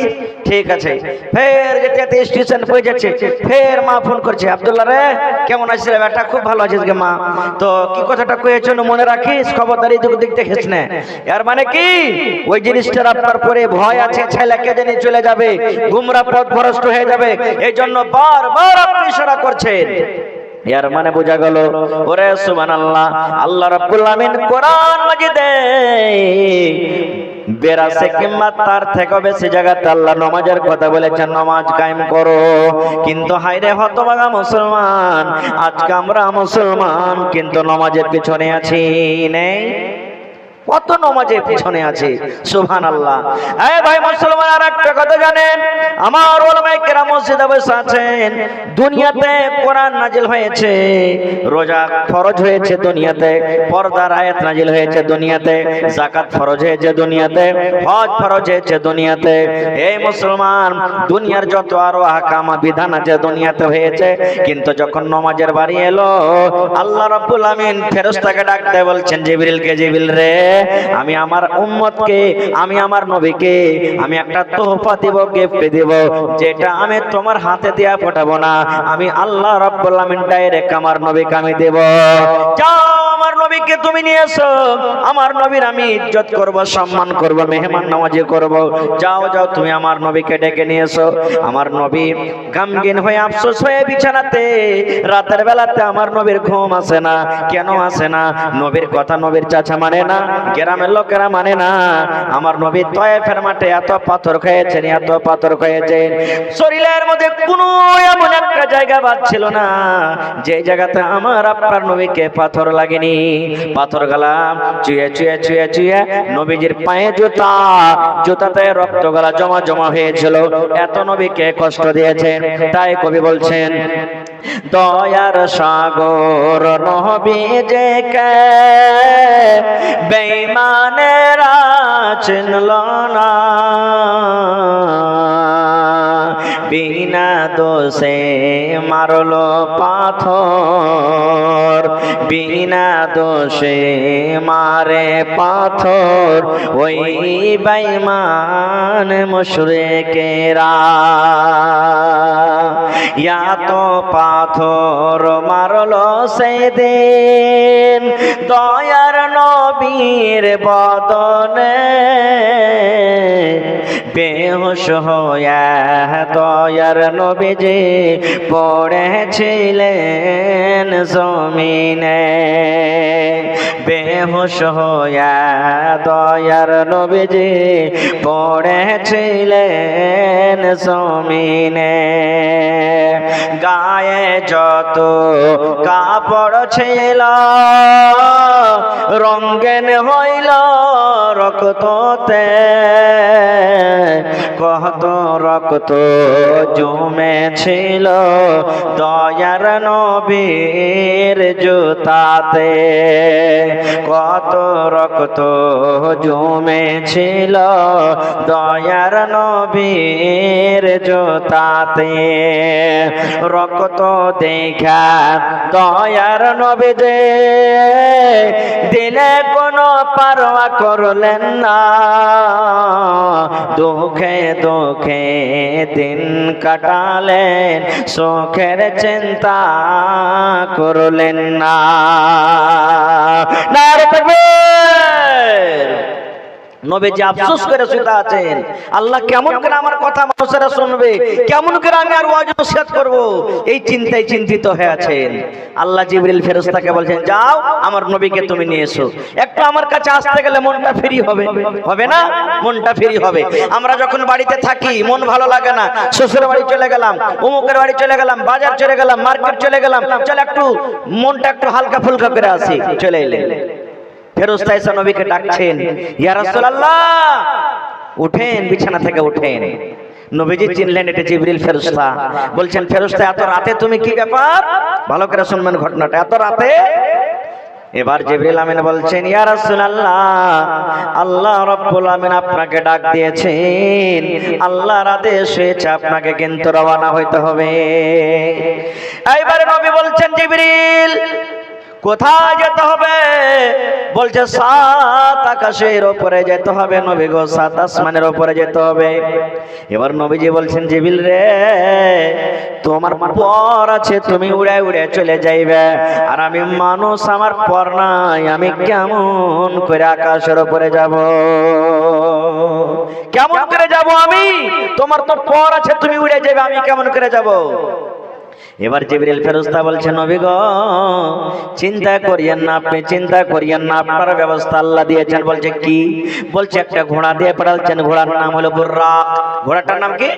ঠিক আছে। ফের যেতে যেতে স্টেশন পৌঁছে যাচ্ছে, ফের মা ফোন করছে আব্দুল্লাহ রে কেমন আছিস রে, বেটা খুব ভালো আছিস গে মা, তো কি কথাটা কয়েছে মনে রাখিস, খবরদারি দিক দেখিস না। এর মানে কি ওই জিনিসটার আপনার পরে ভয় আছে, ছেলেকে জেনে চলে যাবে, গুমরা পথ ভ্রষ্ট হয়ে যাবে, এই জন্য বারবার আপনি ইশারা করছেন। এর মানে বোঝা গেল ওরে সুবহানাল্লাহ, আল্লাহ রাব্বুল আমিন কোরআন মাজিদে 82 কিংবা তার থেকে বেশি জায়গাতে আল্লাহ নামাজের কথা বলেছেন, নামাজ কায়েম করো। কিন্তু হায়রে হতভাগা মুসলমান, আজকে আমরা মুসলমান কিন্তু নামাজের পিছনে আছি নেই, কত নামাজের পিছনে আছে। সুবহানাল্লাহ। এই ভাই মুসলমান আর একটা কথা জানেন, আমার উলামায়ে কেরাম মসজিদে বসে আছেন, দুনিয়াতে কোরআন নাজিল হয়েছে, রোজা ফরজ হয়েছে দুনিয়াতে, পর্দার আয়াত নাজিল হয়েছে দুনিয়াতে, যাকাত ফরজ হয়েছে দুনিয়াতে, হজ ফরজ হয়েছে দুনিয়াতে। এই মুসলমান দুনিয়ার যত আরো আহকাম বিধান আছে দুনিয়াতে হয়েছে, কিন্তু যখন নামাজের বাড়ি এলো আল্লাহ রাব্বুল আমিন ফেরেশতাকে ডাকতে বলছেন জিবরিলকে, জিবরিল রে আমি আমার উম্মতকে, আমি আমার নবীকে আমি একটা তোহফা দেব, গিফট দেব, যেটা আমি তোমার হাতে দিয়া পাঠাবো না, আমি আল্লাহ রাব্বুল আমিন ডাইরেক্ট আমার নবীকে আমি দেব। যাও আমার নবীকে তুমি নিয়ে এসো, আমার নবীর আমি ইজ্জত করব, সম্মান করব, মেহমান নওয়াজি করব। যাও যাও তুমি আমার নবীকে ডেকে নিয়ে এসো। আমার নবী গামগীন হয়ে আফসোস হয়ে বিছানাতে, রাতের বেলাতে আমার নবীর ঘুম আসে না। কেন আসে না? নবীর কথা নবীর চাচা মানে না, গ্রামের লোকেরা মানে না। আমার নবী তয়েফের মাঠে এত পাথর খেয়েছেন, এত পাথর খেয়েছেন, শরীরের মধ্যে কোনো এমন একটা জায়গা বাদ ছিল না যে জায়গাতে আমার আপনার নবীকে পাথর লাগেনি। পাথর গালা চুয়ে চুয়ে চুয়ে চুয়ে নবীজির পায়ে জুতা, জুতাতে রক্ত গালা জমা জমা হয়েছিল, এত নবীকে কষ্ট দিয়েছেন। তাই কবি বলছেন দয়ার সাগর নবী যে কে বেঈমানেরা চিনল না, বিনা দোষে মারলো পাথর, বিনা দোষে মারে পাথর ওই বেঈমান মুশরিকেরা। ইয়া তো পাথর মারলো সেদিন দয়ার নবীর বদনে, বেহুশ হয়ে দয়ার নবীজি পড়েছিলেন জমিনে, বেহুশ হয়ে দয়ার নবীজি পড়েছিলেন জমিনে। গায়ে যত কাপড় ছিল রঙ্গিন হইল রক্ততে, কত রক্ত জমেছিল দয়ার নবীর জুতাতে, কত রক্ত জমেছিল দয়ার নবীর জুতাতে। রক্ত দেখা দয়ার নবী যে দিলে কোনো পারোয়া করলেন না, দুঃখে দুঃখে দিন কাটালেন, সুখের চিন্তা করলেন না। নারে তাকবীর! নবীজি আফসোস করে শুতে আছেন, আল্লাহ কেমন করে আমার কথা মানুষেরা শুনবে, কেমন করে আমি আর ওয়াজ নসিহত করব, এই চিন্তায় চিন্তিত হয়ে আছেন। আল্লাহ জিবরিল ফেরেশতাকে বলছেন, যাও আমার নবীকে তুমি নিয়ে এসো। একটু আমার কাছে আসতে গেলে মনটা ফ্রি হবে, হবে না? মনটা ফ্রি হবে। আমরা যখন বাড়িতে থাকি মন ভালো লাগে না, শ্বশুর বাড়ি চলে গেলাম, অমুকের বাড়ি চলে গেলাম, বাজার চলে গেলাম, মার্কেট চলে গেলাম, চল একটু মনটা একটু হালকা ফুলকা করে আসি, চলে এলেন। ফেরেশতা এসে নবীকে ডাকছেন, ইয়া রাসূলুল্লাহ উঠেন, বিছানা থেকে উঠেন। নবীজি চিনলেন এটা জিবরিল ফেরেশতা। বলছেন, ফেরেশতা এত রাতে তুমি কি ব্যাপার? ভালো করে শুনবেন ঘটনাটা, এত রাতে? এবার জিবরিল আমিন বলছেন, ইয়া রাসূলুল্লাহ আল্লাহ রাব্বুল আমিন আপনাকে ডাক দিয়েছেন, আল্লাহর আদেশ হয়েছে আপনাকে কিন্তু রওনা হইতে হবে। এইবারে নবী বলছেন, জিবরিল কোথায় যেতে হবে? বলছে সাত আকাশের উপরে যেতে হবে নবী গো, সাত আসমানের উপরে যেতে হবে। এবার নবীজি বলছেন, জিবরিল রে তোমার পর আছে, তুমি উড়ে উড়ে চলে যাইবে, আর আমি মানুষ, আমার পর নাই, আমি কেমন করে আকাশের উপরে যাব? কেমন করে যাব আমি? তোমার তো পর আছে, তুমি উড়ে যাবে, আমি কেমন করে যাব? এবার জিবরিল ফেরেশতা বলছে, নবী গো চিন্তা করিয়েন না, আপনি চিন্তা করিয়েন না, আপনার ব্যবস্থা আল্লাহ দিয়েছেন। বলছে কি? বলছে একটা ঘোড়া দিয়ে পাঠাচ্ছেন, ঘোড়ার নাম হলো বুররাক। ঘোড়াটার নাম কি?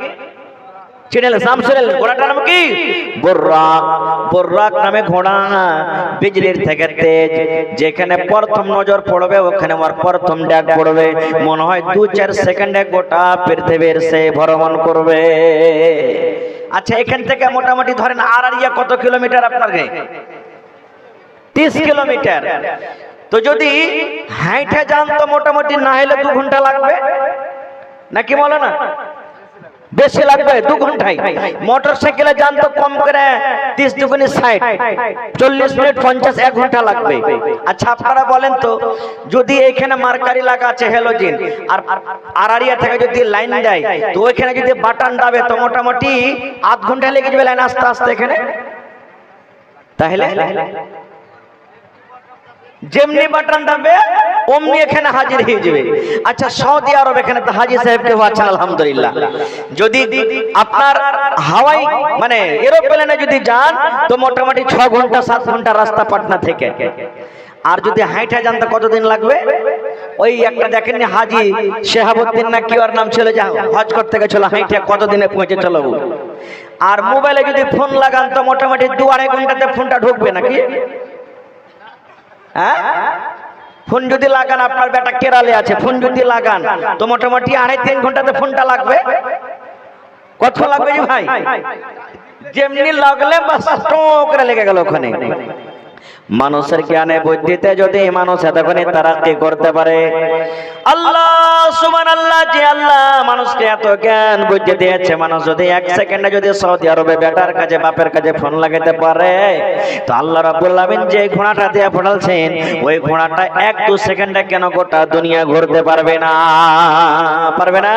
চিনেলেন? নাম শুনেলেন? ঘোড়াটার নাম কি? বুররাক। বুররাক নামে ঘোড়া, বিজলির থেকে তেজ, যেখানে প্রথম নজর পড়বে ওখানে আমার প্রথম ডাক পড়বে, মনে হয় 2-4 সেকেন্ডে গোটা পৃথিবীর সে ভ্রমণ করবে। আচ্ছা, এখান থেকে মোটামুটি ধরেন আড়ারিয়া কত কিলোমিটার আপনার? 30 কিলোমিটার। তো যদি হাইটে যান তো মোটামুটি না হলে 2 ঘন্টা লাগবে, নাকি বলো না? বেশি লাগবে 2 ঘন্টায়। মোটর সাইকেলে যান তো কম করে 30 দুগুণে 60, 40 মিনিট 50, 1 ঘন্টা লাগবে। আচ্ছা আপনারা বলেন তো, যদি এখানে মার্কারি লাগা আছে হ্যালোজিন, আর আড়ারিয়া থেকে যদি লাইন দেয়, তো ওইখানে যদি বাটন দাবে তো মোটামুটি আধ ঘন্টা লেগে যাবে লাইন আস্তে আস্তে এখানে। তাহলে যেমনি বাটন দাবে অমনি এখানে হাজির হয়ে যাবে। আচ্ছা সৌদি আরব এখানে তো হাজি সাহেবকে আছেন আলহামদুলিল্লাহ। যদি আপনার হাওয়াই মানে এরোপ্লেনে যদি যান তো মোটামুটি 6 ঘন্টা 7 ঘন্টা রাস্তা পাটনা থেকে। আর যদি হাইটে যান তো কতদিন লাগবে? ওই একটা দেখেননি হাজি শেহাবুদ্দিন না কি ওর নাম ছিল, যা হজ করতে গেছিল, হাইটে কতদিনে পৌঁছে চলো। আর মোবাইলে যদি ফোন লাগান তো মোটামুটি 2-2.5 ঘন্টাতে ফোনটা ঢুকবে নাকি? হ্যাঁ, ফোন যদি লাগান, আপনার বেটা কেরালে আছে, ফোন যদি লাগান তো মোটামুটি 2.5-3 ঘন্টাতে ফোনটা লাগবে। কত লাগবে জি ভাই? যেমনি লাগলে বাস করে লেগে গেল ওখানে। মানুষের জ্ঞানে বুদ্ধিতে যদি মানুষ এতখানি তারাক্কি করতে পারে, আল্লাহ সুবহানাল্লাহ, যে আল্লাহ মানুষকে এত জ্ঞান বুদ্ধি দিয়েছে, মানুষ যদি 1 সেকেন্ডে যদি সৌদি আরবে বেটার কাছে বাপের কাছে ফোন লাগাতে পারে, তো আল্লাহ রাব্বুল আলামিন যে ঘোড়াটা দিয়ে পাঠালছেন ওই ঘোড়াটা 1-2 সেকেন্ডে কেন গোটা দুনিয়া ঘুরতে পারবে না? পারবে না?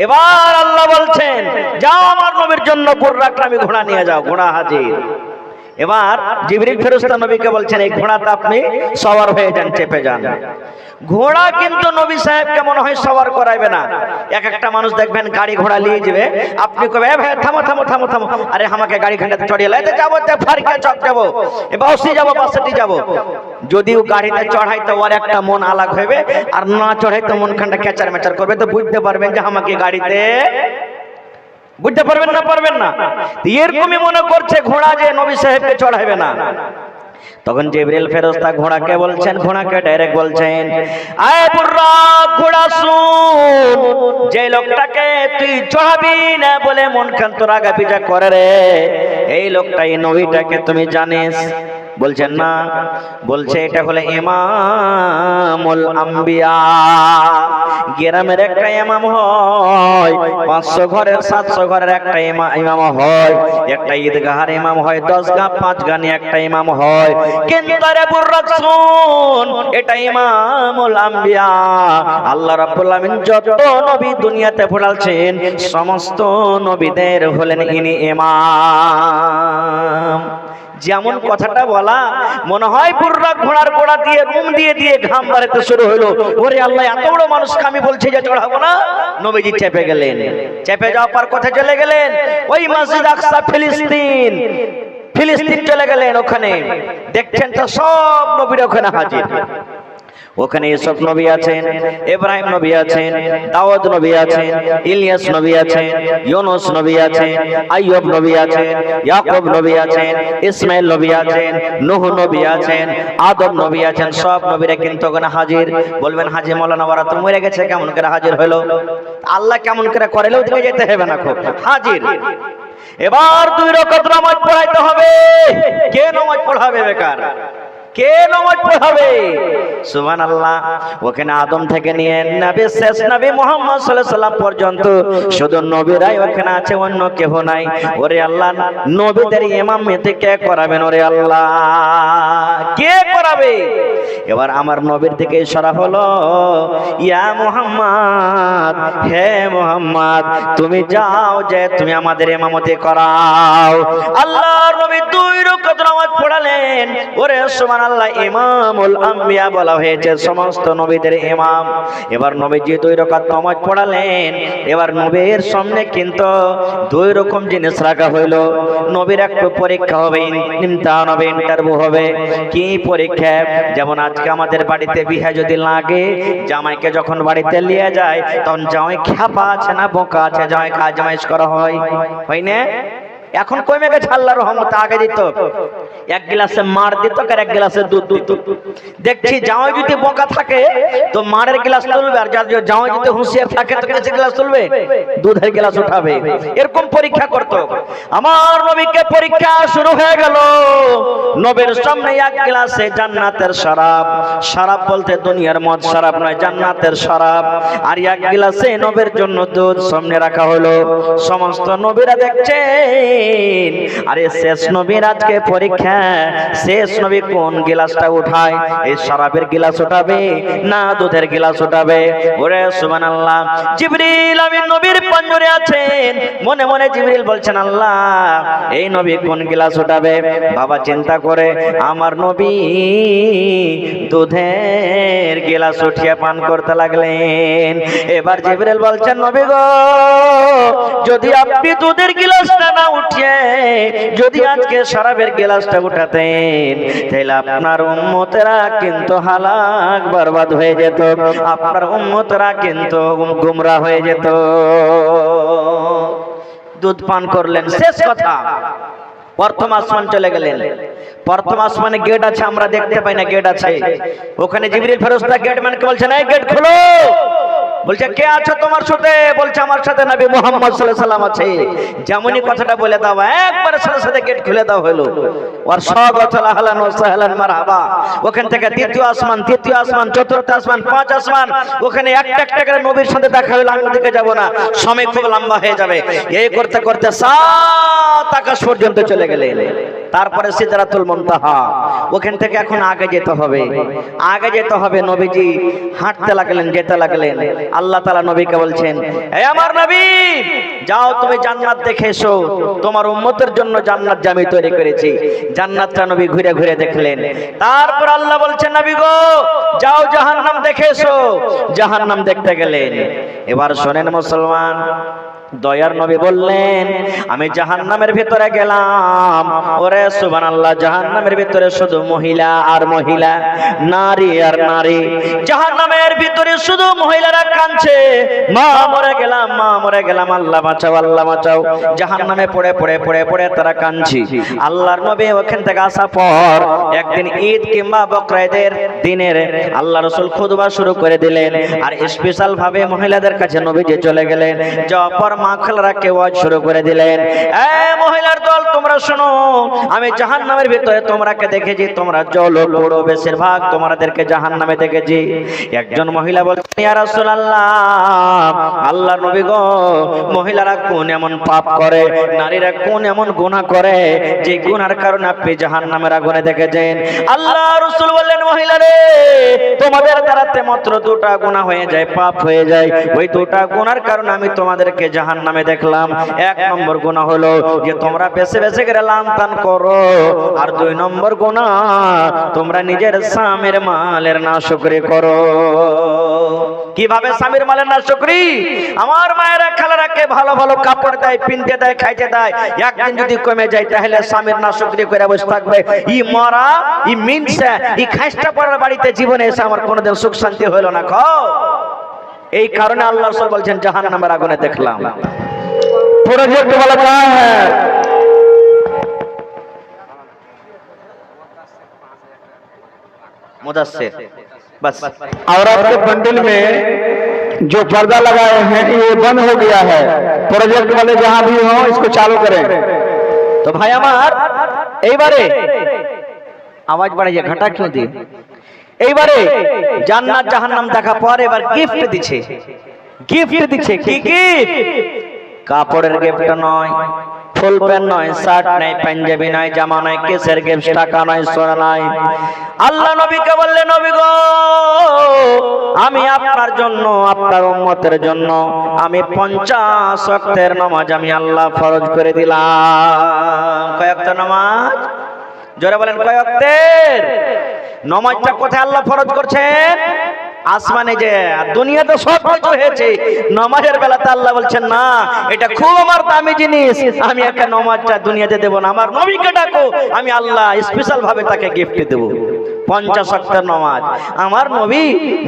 এবার আল্লাহ বলছেন, যাও আমার নবীর জন্য বুররাক নামী ঘোড়া নিয়ে যাও। ঘোড়া হাজির। এবার জিবরিল ফেরেশতা নবীকে বলছেন, এই ঘোড়াতে আপনি সওয়ার হয়ে যান, চেপে যান। ঘোড়া কিন্তু নবী সাহেবকে মনে হয় সওয়ার করাইবে না। এক একটা মানুষ দেখবেন গাড়ি ঘোড়া নিয়ে যাবে, আপনি কবে এ ভাই থামো থামো থামো থামো, আরে আমাকে গাড়ি খানটাতে চড়িয়ে লাইতে যাবো, তে ফারকে চক যাবো, বাসে যাবো, বাসেটি যাবো। যদিও গাড়িতে চড়াই তো ওর একটা মন আলাগ হইবে, আর না চড়াই তো মন খানটা কেচার মেচার করবে, তো বুঝতে পারবেন যে আমাকে গাড়িতে, বুঝতে পারবেন না? পারবেন না। এরকমই মনে করছে ঘোড়া যে নবী সাহেবকে চড়াইবে না। তখন জিবরিল ফেরেশতা ঘোড়াকে বলছেন, ঘোড়াকে ডাইরেক্ট বলছেন, আয় বুররাক ঘোড়া শুন, যে লোকটাকে তুই চড়াবি না বলে মন খান তোর আগা পিছা করে রে, এই লোকটা এই নবীটাকে তুমি জানিস? বলছেন না। বলছে এটা হলো ইমামুল আম্বিয়া। গ্রামের একটা ইমাম হয়, 500 ঘরের 700 ঘরের একটা ইমাম হয়, একটা ঈদগাহের ইমাম হয়, 10 গা 5 গা নিয়ে একটা ইমাম হয়। কিন্তু রে বুর্রা শুন, এটা ইমামুল আম্বিয়া। আল্লাহ রাব্বুল আমিন যত নবী দুনিয়াতে পাঠালছেন সমস্ত নবীদের হলেন ইনি ইমাম। যেমন কথাটা বলা মনে হয় বুর্রা ঘোড়ার গোড়া দিয়ে রুম দিয়ে দিয়ে ঘাম বাড়াতে শুরু হলো। ওরে আল্লাহ, এত বড় মানুষকে আমি বলছি যে চড়াবো না। নবীজি চেপে গেলেন, চেপে যাওয়ার পর কোথায় চলে গেলেন? ওই মসজিদ আকসা ফিলিস্তিন, ফিলিস্তিন চলে গেলেন। ওখানে দেখছেন তো সব নবীরা ওখানে হাজির। ওখানে ইউসুফ নবী আছেন, ইব্রাহিম নবী আছেন, দাউদ নবী আছেন, ইলিয়াস নবী আছেন, ইউনূস নবী আছেন, আইয়ুব নবী আছেন, ইয়াকুব নবী আছেন, ইসমাইল নবী আছেন, নূহ নবী আছেন, আদম নবী আছেন। সব নবীরা কিন্তু ওখানে হাজির। বলবেন হাজী মাওলানা ওরা তো মরে গেছে, কেমন করে হাজির হলো? আল্লাহ কেমন করে করেলেও দিকে যেতে হবে না, খুব হাজির। এবার 2 রাকাত নামাজ পড়াইতে হবে। কে নামাজ পড়াবে? বেকার কে নামাজ পড়াবে? সুবহানাল্লাহ। ওখানে আদম থেকে নিয়ে নবী শেষ নবী মুহাম্মদ সাল্লাল্লাহু আলাইহি সাল্লাম পর্যন্ত শুধু নবীরাই ওখানে আছে, অন্য কেউ নাই। ওরে আল্লাহ, নবীদের ইমামতি কে করাবেন? ওরে আল্লাহ, কে করাবে? এবার আমার নবীর দিকে ইশারা হলো, ইয়া মুহাম্মদ, হে মুহাম্মদ, তুমি যাও, যে তুমি আমাদের ইমামতি করাও। আল্লাহর নবী 2 রাকাত নামাজ পড়ালেন। ওরে সুবহানাল্লাহ, ইমামুল আম্বিয়া বলা হয়েছে, সমস্ত নবীদের ইমাম। এবার নবীজি 2 রাকাত নামাজ পড়ালেন। এবার নবীর সামনে কিন্তু 2 রকম জিনিস রাখা হইলো। নবীর একটু পরীক্ষা হবে, ইমতিহান হবে, ইন্টারভিউ হবে। কি পরীক্ষা? যেমন আজকে আমাদের বাড়িতে বিয়ে যদি লাগে, জামাইকে যখন বাড়িতে নিয়ে যায় তখন জামাই খ্যাপা আছে না বোকা আছে, জামাই আজমাইশ করা হয়, হয় না? এখন কমে গেছে, আল্লাহর রহমতে। আগে দিত 1 গ্লাসে মার দিত, আর 1 গ্লাসে দুধ দিত। দেখছি জামাই যদি বোকা থাকে তো মারের গ্লাস তুলবে, আর জামাই যদি হুঁশিয়ার থাকে তো কিসের গ্লাস তুলবে? দুধের গ্লাস উঠাবে। এরকম পরীক্ষা করত। আমার নবীকে পরীক্ষা শুরু হয়ে গেল। নবীর সামনে 1 গ্লাসে জান্নাতের শরাব, শরাব বলতে দুনিয়ার মদ শরাব নয়, জান্নাতের শরাব। আর 1 গ্লাসে নবীর জন্য দুধ সামনে রাখা হলো। সমস্ত নবীরা দেখছে। আরে শেষ নবীর আজকে পরীক্ষা। শেষ নবী কোন গ্লাসটা উঠায়? এই শরাবের গ্লাস উঠাবে না দুধের গ্লাস উঠাবে? ওরে সুবহানাল্লাহ। জিবরিল আমিন নবীর পাঞ্জরে আছেন। মনে মনে জিবরিল বলছেন, আল্লাহ, এই নবী কোন গ্লাস উঠাবে? বাবা চিন্তা করে আমার নবী দুধের গ্লাস উঠিয়ে পান করতে লাগলেন। এবার জিবরিল বলছেন, নবী গো, যদি আপনি দুধের গ্লাসটা না উঠিয়ে যদি আজকে শরাবের গ্লাসটা উঠাতেন, তাহলে আপনার উম্মতেরা কিন্তু হালাক বরবাদ হয়ে যেত, আপনার উম্মতেরা কিন্তু গুমরাহ হয়ে যেত। দুধ পান করলেন, শেষ কথা। প্রথম আসমান চলে গেলেন। প্রথম আসমানে গেট আছে, আমরা দেখতে পাই না, গেট আছে। ওখানে জিবরিল ফেরেশতা গেটম্যানকে বলছেন, এই গেট খোলো। বলছে, কে আছো তোমার সাথে? বলছে, আমার সাথে নবী মুহাম্মদ সাল্লাল্লাহু আলাইহি সাল্লাম আছে। যেমনই কথাটা বলে দাও, একবার সাথে সাথে গেট খুলে দাও হলো। ওর স্বাগত, আহলান ওয়া সাহলান, মারহাবা। ওখান থেকে দ্বিতীয় আসমান, তৃতীয় আসমান, চতুর্থ আসমান, 5 আসমান। ওখানে একটা একটা করে নবীর সাথে দেখা হলো। আমি ওদিকে যাব না, সময় খুব লম্বা হয়ে যাবে। এই করতে করতে 7 আকাশ পর্যন্ত চলে গেলেন। তারপরে সিদরাতুল মুনতাহা। ওখান থেকে এখন আগে যেতে হবে, আগে যেতে হবে। নবীজি হাঁটতে লাগলেন, যেতে লাগলেন। আল্লাহ তাআলা নবীকে বলছেন, হে আমার নবী, যাও তুমি জান্নাত দেখে এসো। তোমার উম্মতের জন্য জান্নাত আমি তৈরি করেছি। জান্নাতটা নবী ঘুরে ঘুরে দেখলেন। তারপর আল্লাহ বলছেন, নবী গো, যাও জাহান্নাম দেখে এসো। জাহান্নাম দেখতে গেলেন। এবার শোনেন মুসলমান, দয়ার নবী বললেন আমি জাহান্নামের ভিতরে গেলাম, ওরে সুবহানাল্লাহ, জাহান্নামের ভিতরে শুধু মহিলা আর মহিলা, নারী আর নারী, জাহান্নামের ভিতরে শুধু মহিলারা কাঁদছে, মা মরে গেলাম, মা মরে গেলাম, আল্লাহ বাঁচাও, আল্লাহ বাঁচাও। জাহান্নামে পড়ে পড়ে পড়ে পড়ে তারা কাঁদছে। আল্লাহর নবী ওখান থেকে আসা পর একদিন ঈদ কিংবা বকরা ঈদের দিনের আল্লাহ রাসূল খুতবা শুরু করে দিলেন, আর স্পেশাল ভাবে মহিলাদের কাছে নবীজি চলে গেলেন। যাওয়ার পর মা খালারাকে ওয়াজ শুরু করে দিলেন, এ মহিলার দল তোমরা শোনো, আমি জাহান্নামের ভিতরে তোমরাকে দেখেছি, তোমরা জল বড় বেশিরভাগ তোমাদেরকে জাহান্নামে দেখেছি। একজন মহিলা বলছেন, ইয়া রাসূলুল্লাহ, আল্লাহর নবী গো, মহিলারা কোন এমন পাপ করে, নারীরা কোন এমন গুনাহ করে যে গুনার কারণে আপনি জাহান্নামের আগুনে দেখেছেন? আল্লাহ রাসূল বললেন, মহিলারে, তোমাদের দ্বারাতে মাত্র দুটা গুনাহ হয়ে যায়, পাপ হয়ে যায়, ওই দুটা গুনার কারণে আমি তোমাদেরকে জাহান্নামে দেখলাম। এক নম্বর গুনাহ হলো যে তোমরা বেশি বেশি করে লানতান করো, আর দুই নম্বর গুনাহ তোমরা নিজের স্বামীর মালের নাশকরি করো। কিভাবে স্বামীর মালের নাশকরি? আমার মায়েরা খালারাকে ভালো ভালো কাপড় দেয়, পিনতে দেয়, খাইতে দেয়, একদিন যদি কমে যায় তাহলে স্বামীর নাশকরি করে বসে থাকবে। ই মরা, ই মিনসা, ই খাইস্টা পড়ার বাড়িতে জীবনে এসে আমার কোনোদিন সুখ শান্তি হলো না। খাও, এই কারণে আল্লাহ রাসূল বলছেন জাহান্নামের আগুনে দেখলাম। प्रोजेक्ट वाला कहाँ है? मुदस्सिर, बस। औरत के बंडल में जो पर्दा लगाए हैं ये बंद हो गया है, प्रोजेक्ट वाले जहां भी हो इसको चालू करें। तो भाई আমার এইবারে আওয়াজ বাড়িয়ে ঘাটা क्यों দি? এইবারে জান্নাত জাহান্নাম দেখা পর এবার গিফট দিচ্ছে, গিফট দিচ্ছে। কি গিফট? কাপড়ের গিফট নয়, ফুল প্যান্ট নয়, শার্ট নাই, পাঞ্জাবি নাই, জামা নাই, কেসের গিফট, টাকা নাই, সোনা নাই। আল্লাহ নবীকে বললেন, নবী গো, আমি আপনার জন্য, আপনার উম্মতের জন্য আমি 50 ওয়াক্তের নামাজ আমি আল্লাহ ফরজ করে দিলাম। কয় ওয়াক্ত নামাজ? জোরে বলেন, কয় ওয়াক্তের নামাজটা কোথায় আল্লাহ ফরজ করছেন? আসমানে। যে দুনিয়াতে সব কিছু হয়েছে, নামাজের বেলাতে আল্লাহ বলছেন না, এটা খুব আমার দামি জিনিস, আমি একটা নামাজটা দুনিয়াতে দেব না, আমার নবীকে ডাকো, আমি আল্লাহ স্পেশাল ভাবে তাকে গিফট দেব 50 ওয়াক্তের নামাজ। আমার নবী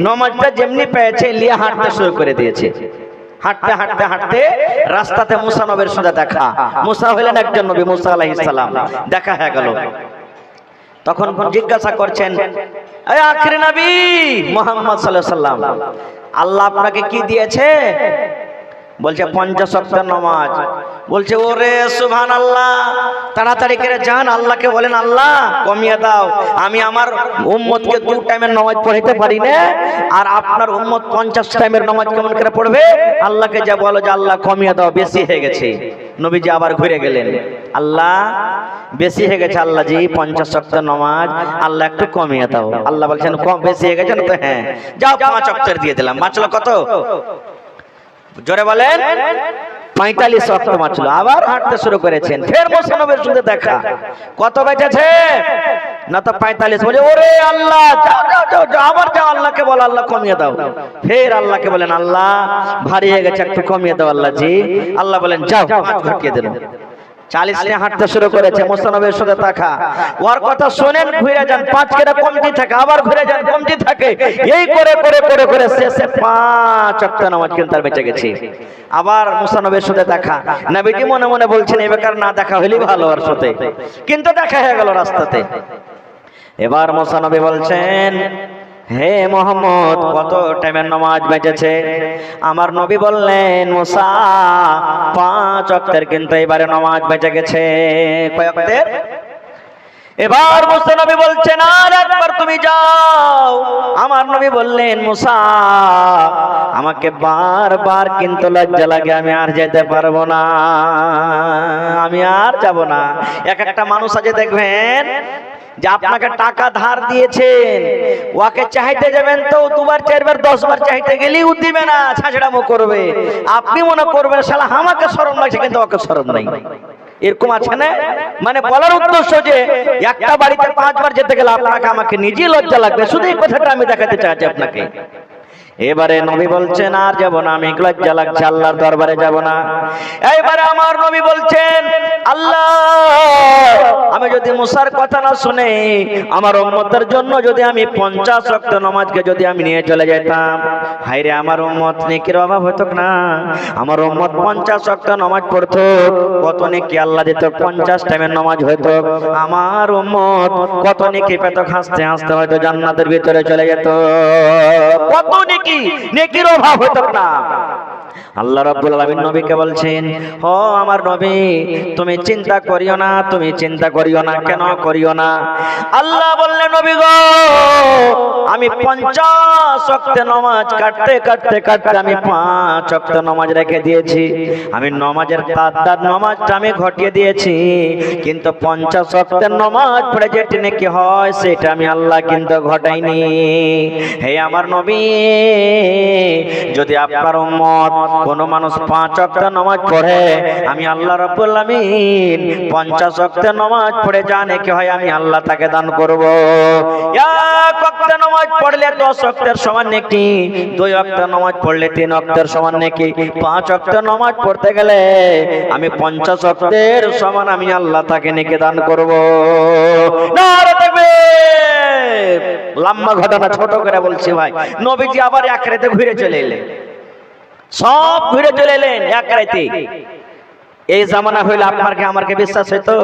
নামাজটা যেমনি পেয়েছে লিয়ে হাঁটতে শুরু করে দিয়েছে। হাঁটতে হাঁটতে হাঁটতে রাস্তাতে মুসা নবীর সাথে দেখা। মুসা হলেন একজন নবী, মুসা আলাইহিস সালাম, দেখা হয়ে গেল। তখন জিজ্ঞাসা করছেন, এ আখির নবী মুহাম্মদ সাল্লাল্লাহু আলাইহি সাল্লাম, আল্লাহ আপনাকে কি দিয়েছে? বলছে 50 ওয়াক্তের নামাজ। বলছে, ওরে সুবহানাল্লাহ, তাড়াতাড়ি করে যান আল্লাহকে বলেন, আল্লাহ কমিয়ে দাও, আমি আমার উম্মতকে 2 টাইমের নামাজ পড়াইতে পারি না, আর আপনার উম্মত 50 টাইমের নামাজ কেমন করে পড়বে? আল্লাহকে যা বলো যে আল্লাহ কমিয়ে দাও, বেশি হয়ে গেছে। নবীজি আবার ঘুরে গেলেন, আল্লাহ বেশি হয়ে গেছে, আল্লাহ জি 50 ওয়াক্তের নামাজ আল্লাহ একটু কমিয়ে দাও। আল্লাহ বলছেন, কম বেশি হয়ে গেছে না? তো হ্যাঁ, যাও 5 ওয়াক্তের দিয়ে দিলাম। বাঁচলো কত? জোরে বলেন, 45 ওয়াক্ত বাঁচলো। আবার হাঁটতে শুরু করেছেন, ফের মুসা নবীর সাথে দেখা। কত বেঁচেছে? না তো 45। বলে, ওরে আল্লাহ, যাও যাও যাও যাও, আবার যাও আল্লাহকে বলো আল্লাহ কমিয়ে দাও। ফের আল্লাহকে বলেন, আল্লাহ ভারী হয়ে গেছে, একটু কমিয়ে দাও আল্লাহ জি। আল্লাহ বলেন, যাও, হাত ঘটিয়ে দিল। 40 নিয়ে হাঁটতে শুরু করেছে, মুসা নবীর সাথে দেখা। ওর কথা শোনেন, ঘুরে যান, 5 কেটে কমতি থাকে, আবার ঘুরে যান, কমতি থাকে, এই করে করে করে করে শেষে 5 ওয়াক্ত নামাজ কিন্তু আর বেঁচে গেছে। আবার মুসা নবীর সাথে দেখা। নবীজি মনে মনে বলছেন, এই বেকার না দেখা হলেই ভালো ওর সাথে, কিন্তু দেখা হয়ে গেল রাস্তাতে। এবার মুসা নবী বলছেন, হে মোহাম্মদ, কত টাইমের নামাজ বেঁচেছে? আমার নবী বললেন, মুসা 5 ওয়াক্তের কিন্তু এবারে নামাজ বেঁচে গেছে। কয় ওয়াক্তের? এবার মুসা নবী বলছেন, আর একবার তুমি যাও। আমার নবী বললেন, মুসা আমাকে বারবার কিন্তু লজ্জা লাগে, আমি আর যেতে পারবো না, আমি আর যাব না। একটা মানুষ আছে দেখবেন যে আপনাকে টাকা ধার দিয়েছেন, ওকে চাইতে যাবেন তো 2 বার 4 বার 10 বার চাইতে গেলেই ও দিবে না, ছাছড়ামো করবে। আপনি মনে করবেন শালা আমাকে শরম লাগছে, কিন্তু ওকে শরম নাই। এরকম আছে না? মানে বলার উদ্দেশ্য যে একটা বাড়িতে 5 বার যেতে গেলে আপনাকে আমাকে নিজেই লজ্জা লাগবে। শুধু এই কথাটা আমি দেখাতে চাইছি আপনাকে। এবারে নবী বলছেন আর যাব না, আমি লজ্জা লাগছে, আল্লাহর দরবারে যাব না। এইবারে আমার নবী বলছেন আল্লাহ, আমি যদি মুসার কথা না শুনে আমার উম্মতের জন্য যদি আমি 50 ওয়াক্ত নামাজকে যদি আমি নিয়ে চলে যেতাম, হায়রে আমার উম্মত নেকির অভাব হতো না। আমার উম্মত 50 ওয়াক্ত নামাজ পড়তো, কত নেকি আল্লাহ দিত, 50 টাইমের নামাজ হয়তো আমার উম্মত কত নেকি পেত, হাসতে হাসতে হয়তো জান্নাতের ভিতরে চলে যেত। কত নেকি, নেকির অভাব হতো না। আল্লাহ রাব্বুল আলামিন নবীকে বলছেন, ও আমার নবী তুমি চিন্তা করিও না, তুমি চিন্তা করিও না। কেন করিও না? আল্লাহ বললেন নবী গো, আমি 50 ওয়াক্ত নামাজ কাটতে কাটতে কাটতে আমি 5 ওয়াক্ত নামাজ রেখে দিয়েছি। আমি নামাজের তার নামাজটা আমি ঘটিয়ে দিয়েছি, কিন্তু 50 ওয়াক্তের নামাজ পড়ে যেটা নাকি হয় সেটা আমি আল্লাহ কিন্তু ঘটাইনি। হে আমার নবী, যদি আপনার উম্মত কোন মানুষ 5 ওয়াক্ত নামাজ পড়ে, আমি আল্লাহ রাব্বুল আলামিন 50 ওয়াক্ত নামাজ পড়ে যা নেকি হয় আমি আল্লাহ তাকে দান করব। এক ওয়াক্ত নামাজ পড়লে 10 ওয়াক্তের সমান নেকি, 2 ওয়াক্ত নামাজ পড়লে 3 ওয়াক্তের সমান নেকি, 5 ওয়াক্ত নামাজ পড়তে গেলে আমি 50 ওয়াক্তের সমান আমি আল্লাহ তাকে নেকি দান করব। নারে তাকবীর! লম্বা ঘটনা ছোট করে বলছি ভাই। নবীজি আবার এক রাতে ঘুরে চলে এলেন, সব ঘুরে চলে এলেন এক রাতে। এই জামানা হইলে আপনাকে আমাকে বিশ্বাস হইতো?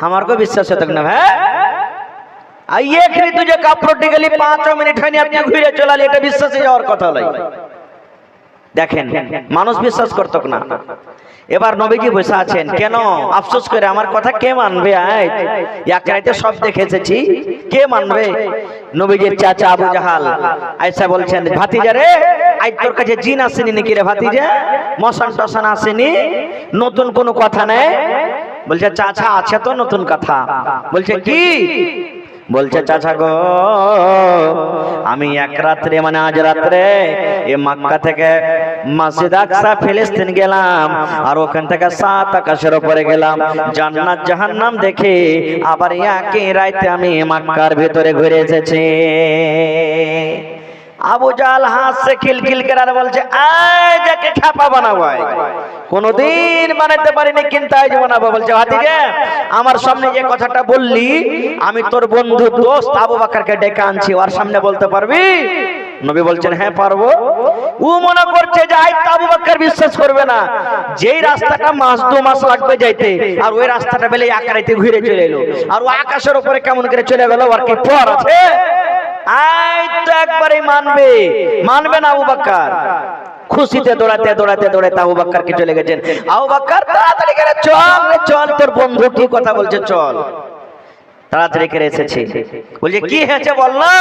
আমারকে বিশ্বাস হতো না ভাই। এক ঋতু যে কাপড়টি গেলি 5 মিনিট হয়নি আপনি ঘুরে চলালি, এটা বিশ্বাসে যাওয়ার কথা নয়। দেখেন মানুষ বিশ্বাস করতো না। এবার নবীজি বসে আছেন, কেন আফসোস করে আমার কথা কে মানবে? এক রাতে সব দেখেছি, কে মানবে? নবীজির চাচা আবু জাহাল আয়েশা বলছেন, ভাতিজা রে আজ তোর কাছে জিন আসেনি নাকি রে ভাতিজা? মশান টশান আসেনি? নতুন কোনো কথা নেই? বলছে চাচা আছে তো নতুন কথা। বলছে কি? বলছে চাচা গো, আমি এক রাত্রে মানে আজ রাত্রে এ মক্কা থেকে মসজিদ আকসা ফিলিস্তিন গেলাম, আর ওখান থেকে 7 আকাশের উপরে গেলাম, জান্নাত জাহান্নাম দেখে আবার একই রাতে আমি মক্কার ভিতরে ঘুরে এসেছি। আবু জাহাল হাসছে খিলখিল করে আর বলছে, আয় যাকে খ্যাপা বানাবো, কোনদিন বানাতে পারিনি কিন্তু আজ বানাবো। বলছে ভাতিজা, আমার সামনে যে কথাটা বললি আমি তোর বন্ধু দোস্ত আবু বকরকে ডেকে আনছি, ওর সামনে বলতে পারবি? নবী বলছেন হ্যাঁ পারবো। ও মনে করছে যে আজ আবু বকর বিশ্বাস করবে না, যেই রাস্তাটা মাস 2 মাস লাগবে যাইতে, আর ওই রাস্তাটা বেলে এক রাতে ঘুরে চলে এলো, আর ও আকাশের উপরে কেমন করে চলে গেল, আর কি পর আছে? আজ তো একবারে মানবে, মানবে না আবু বকর। খুশিতে দৌড়াতে দৌড়াতে দৌড়াতে আবু বকরকে চলে গেছেন। আবু বকর তাড়াতাড়ি করে চল চল, তোর বন্ধু কি কথা বলছে চল। তাড়াতাড়ি করে এসেছে। বলছে কি হয়েছে বল না?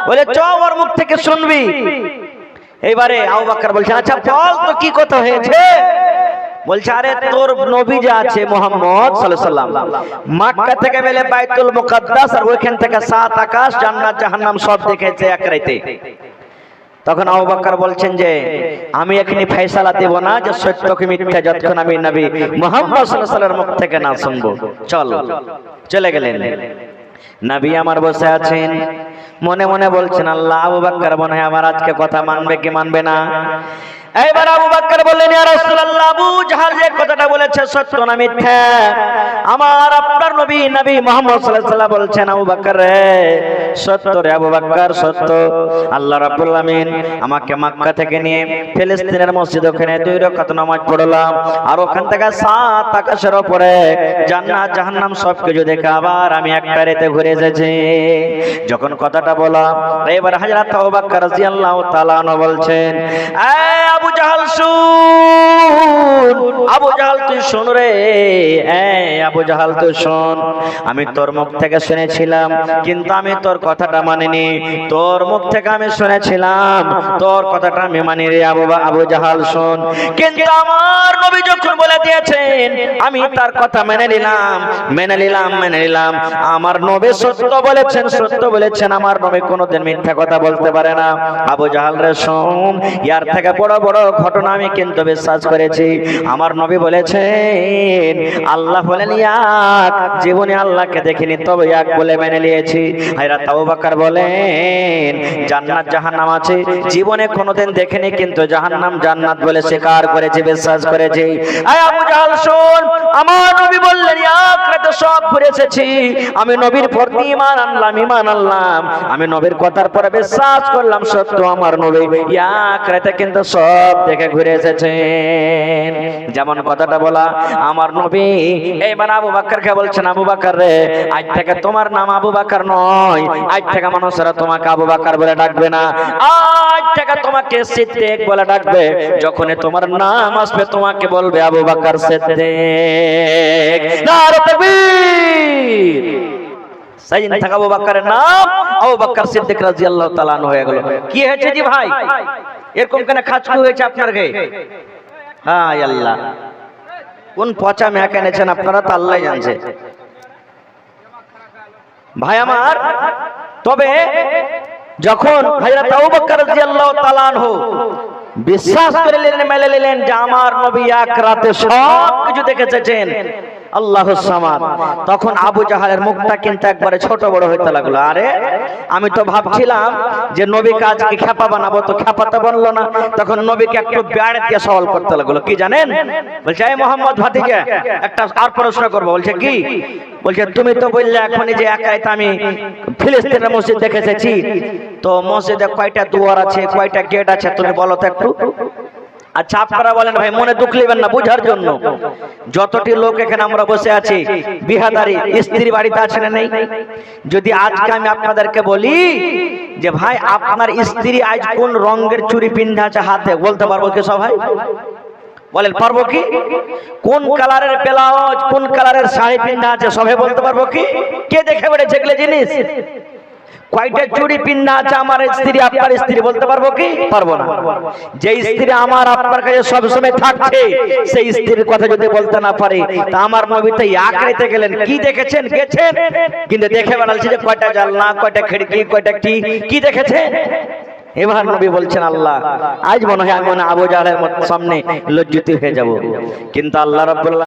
বলে চ ওর মুখ থেকে শুনবি। এইবারে আবু বকর বলছে আচ্ছা বল তো কি কথা হয়েছে। বলছে আরে তোর নবী যে আছে মুহাম্মদ সাল্লাল্লাহু আলাইহি সাল্লাম, মক্কা থেকে বেলে বাইতুল মুকাদ্দাস আর ওইখান থেকে 7 আকাশ জান্নাত জাহান্নাম সব দেখেছে এক রাতে। তখন আবু বকর বলছেন যে আমি এখনি ফয়সালা দেব না যে সত্য কি মিথ্যা, যতক্ষণ আমি নবী মুহাম্মদ সাল্লাল্লাহু আলাইহি সাল্লামের মুখ থেকে না শুনবো। চল চলে গেলেন। নবী আমার বসে আছেন, মনে মনে বলছেন আল্লাহ, আবু বকর মনে হয় আমার আজকে কথা মানবে কি মানবে না। এইবার আবু বকর বললেন ইয়া রাসূলুল্লাহ, আবু জাহাল যে কথাটা বলেছে সত্য না মিথ্যা? আমার আপনার নবী মুহাম্মদ সাল্লাল্লাহু আলাইহি ওয়াসাল্লাম বলছেন আবু বকর রে সত্য রে আবু বকর সত্য। আল্লাহ রাব্বুল আলামিন আমাকে মক্কা থেকে নিয়ে ফিলিস্তিনের মসজিদ ওখানে 2 রাকাত নামাজ পড়লাম, আর ওখান থেকে 7 আকাশের উপরে জান্নাত জাহান্নাম সব কিছু দেখে আবার আমি একটা রাতে ঘুরে এসেছি। যখন কথাটা বললাম, এবার হযরত আবু বকর রাদিয়াল্লাহু তাআলা আনহু বলছেন, এই আবু জাহাল শুন, আবু জাহাল তুই শোন রে, আবু জাহাল তুই শোন, আমি তোর মুখ থেকে শুনেছিলাম কিন্তু আমি তোর কথাটা মানিনি, তোর মুখ থেকে আমি শুনেছিলাম তোর কথাটা আমি মানি রে আবু জাহাল শোন। কিন্তু আমার নবী যখন বলে দিয়েছেন আমি তার কথা মেনে নিলাম। আমার নবী সত্য বলেছেন, আমার নবী কোনোদিন মিথ্যা কথা বলতে পারে না। আবু জাহাল রে শোন, ইয়ার থেকে বড় বড় বড় ঘটনা আমি কিন্তু বিশ্বাস করেছি। আমার নবী বলেছেন, আল্লাহ বলেন এক, জীবনে আল্লাহকে দেখিনি তবে এক বলে মেনে নিয়েছি। হযরত আবু বকর বলেন, জান্নাত জাহান্নাম আছে, জীবনে কোনোদিন দেখিনি কিন্তু জাহান্নাম জান্নাত বলে স্বীকার করেছি, বিশ্বাস করেছি। আয় আবু জাহল শোন, আমার নবী বললেন এক রাতে সব ঘুরে এসেছি। আমি নবীর প্রতি ঈমান আনলাম, আমি নবীর কথার পরে বিশ্বাস করলাম সত্য আমার নবী এক রাতে কিন্তু সব দেখে ঘুরে এসেছেন। যেমন কথাটা বলা আমার নবী এইবার আবু বকরকে বলছেন, আবু বকর রে, আজ থেকে তোমার নাম আবু বকর নয়, আজ থেকে মানুষেরা তোমাকে আবু বকর বলে ডাকবে না, আজ থেকে তোমাকে সিদ্দিক বলে ডাকবে। যখনই তোমার নাম আসবে তোমাকে বলবে আবু বকর সিদ্দিক। নারে তাকবীর। সেদিন থেকে আবু বকরের নাম আবু বকর সিদ্দিক রাদিয়াল্লাহু তাআলা আনহু হয়ে গেল। কি হয়েছে জি ভাই, এরকম কেন খাচকু হয়েছে আপনার গায়ে? হায় আল্লাহ, কোন পচা মেয়ে এনেছেন আপনারা তা আল্লাহ জানছে। ভাই আমার, তবে যখন হযরত আবু বকর রাদিয়াল্লাহু তাআলা আনহু বিশ্বাস করে নিলেন, মেনে নিলেন যে আমার নবী এক রাতে সব কিছু দেখেছেন, আল্লাহুস সামাদ, তখন আবু জাহালের মুখটা কিন্তু একবারে ছোট বড় হইতে লাগলো। আরে আমি তো ভাবছিলাম যে নবীকে আজকে খেপা বানাবো, তো খেপা তো বললো না। তখন নবীকে একটু বেড়ে দিয়ে সওয়াল করতে লাগলো, কি জানেন? বলছে, এই মোহাম্মদ ভাতিজা, একটা আর প্রশ্ন করবো। বলছে কি? বলছে তুমি তো বললে এখনই যে এক রাতে আমি ফিলিস্তিনের মসজিদ দেখে এসেছি, তো মসজিদে কয়টা দুয়ার আছে, কয়টা গেট আছে, তুমি বলো তো একটু। আচ্ছা আপনারা বলেন ভাই, মনে দুঃখ নেবেন না, বুঝার জন্য। যতটি লোক এখানে আমরা বসে আছি, বিহাদারি স্ত্রী বাড়িতে আছে না নেই? যদি আজকে আমি আপনাদেরকে বলি যে ভাই আপনার স্ত্রী আজ কোন রঙের চুড়ি পিন্ধা আছে হাতে, বলতে পারবো কি সবাই? বলেন পারবো কি? কোন কালারের ব্লাউজ, কোন কালারের শাড়ি পিন্ধা আছে সবাই বলতে পারবো কি? কে দেখে বেড়েছে এগুলো জিনিস? কয়টা চুড়ি পিন্ধা আছে আমার স্ত্রী, আপনার স্ত্রী, বলতে পারবো কি? পারবো না। যে স্ত্রী আমার আপনার কাছে সব সময় থাকছে, সেই স্ত্রীর কথা যদি বলতে না পারি, তা আমার নবী তো আকড়াইতে গেলেন, কি দেখেছেন? গেছেন কিন্তু দেখে বেড়াচ্ছি যে কয়টা জানলা, কয়টা খিড়কি, কয়টা কি দেখেছেন? এবার নবী বলছেন, আল্লাহ আজ মনে হয় আমি আবু জাহলের সামনে লজ্জিত হয়ে যাব, কিন্তু আল্লাহ রাব্বুল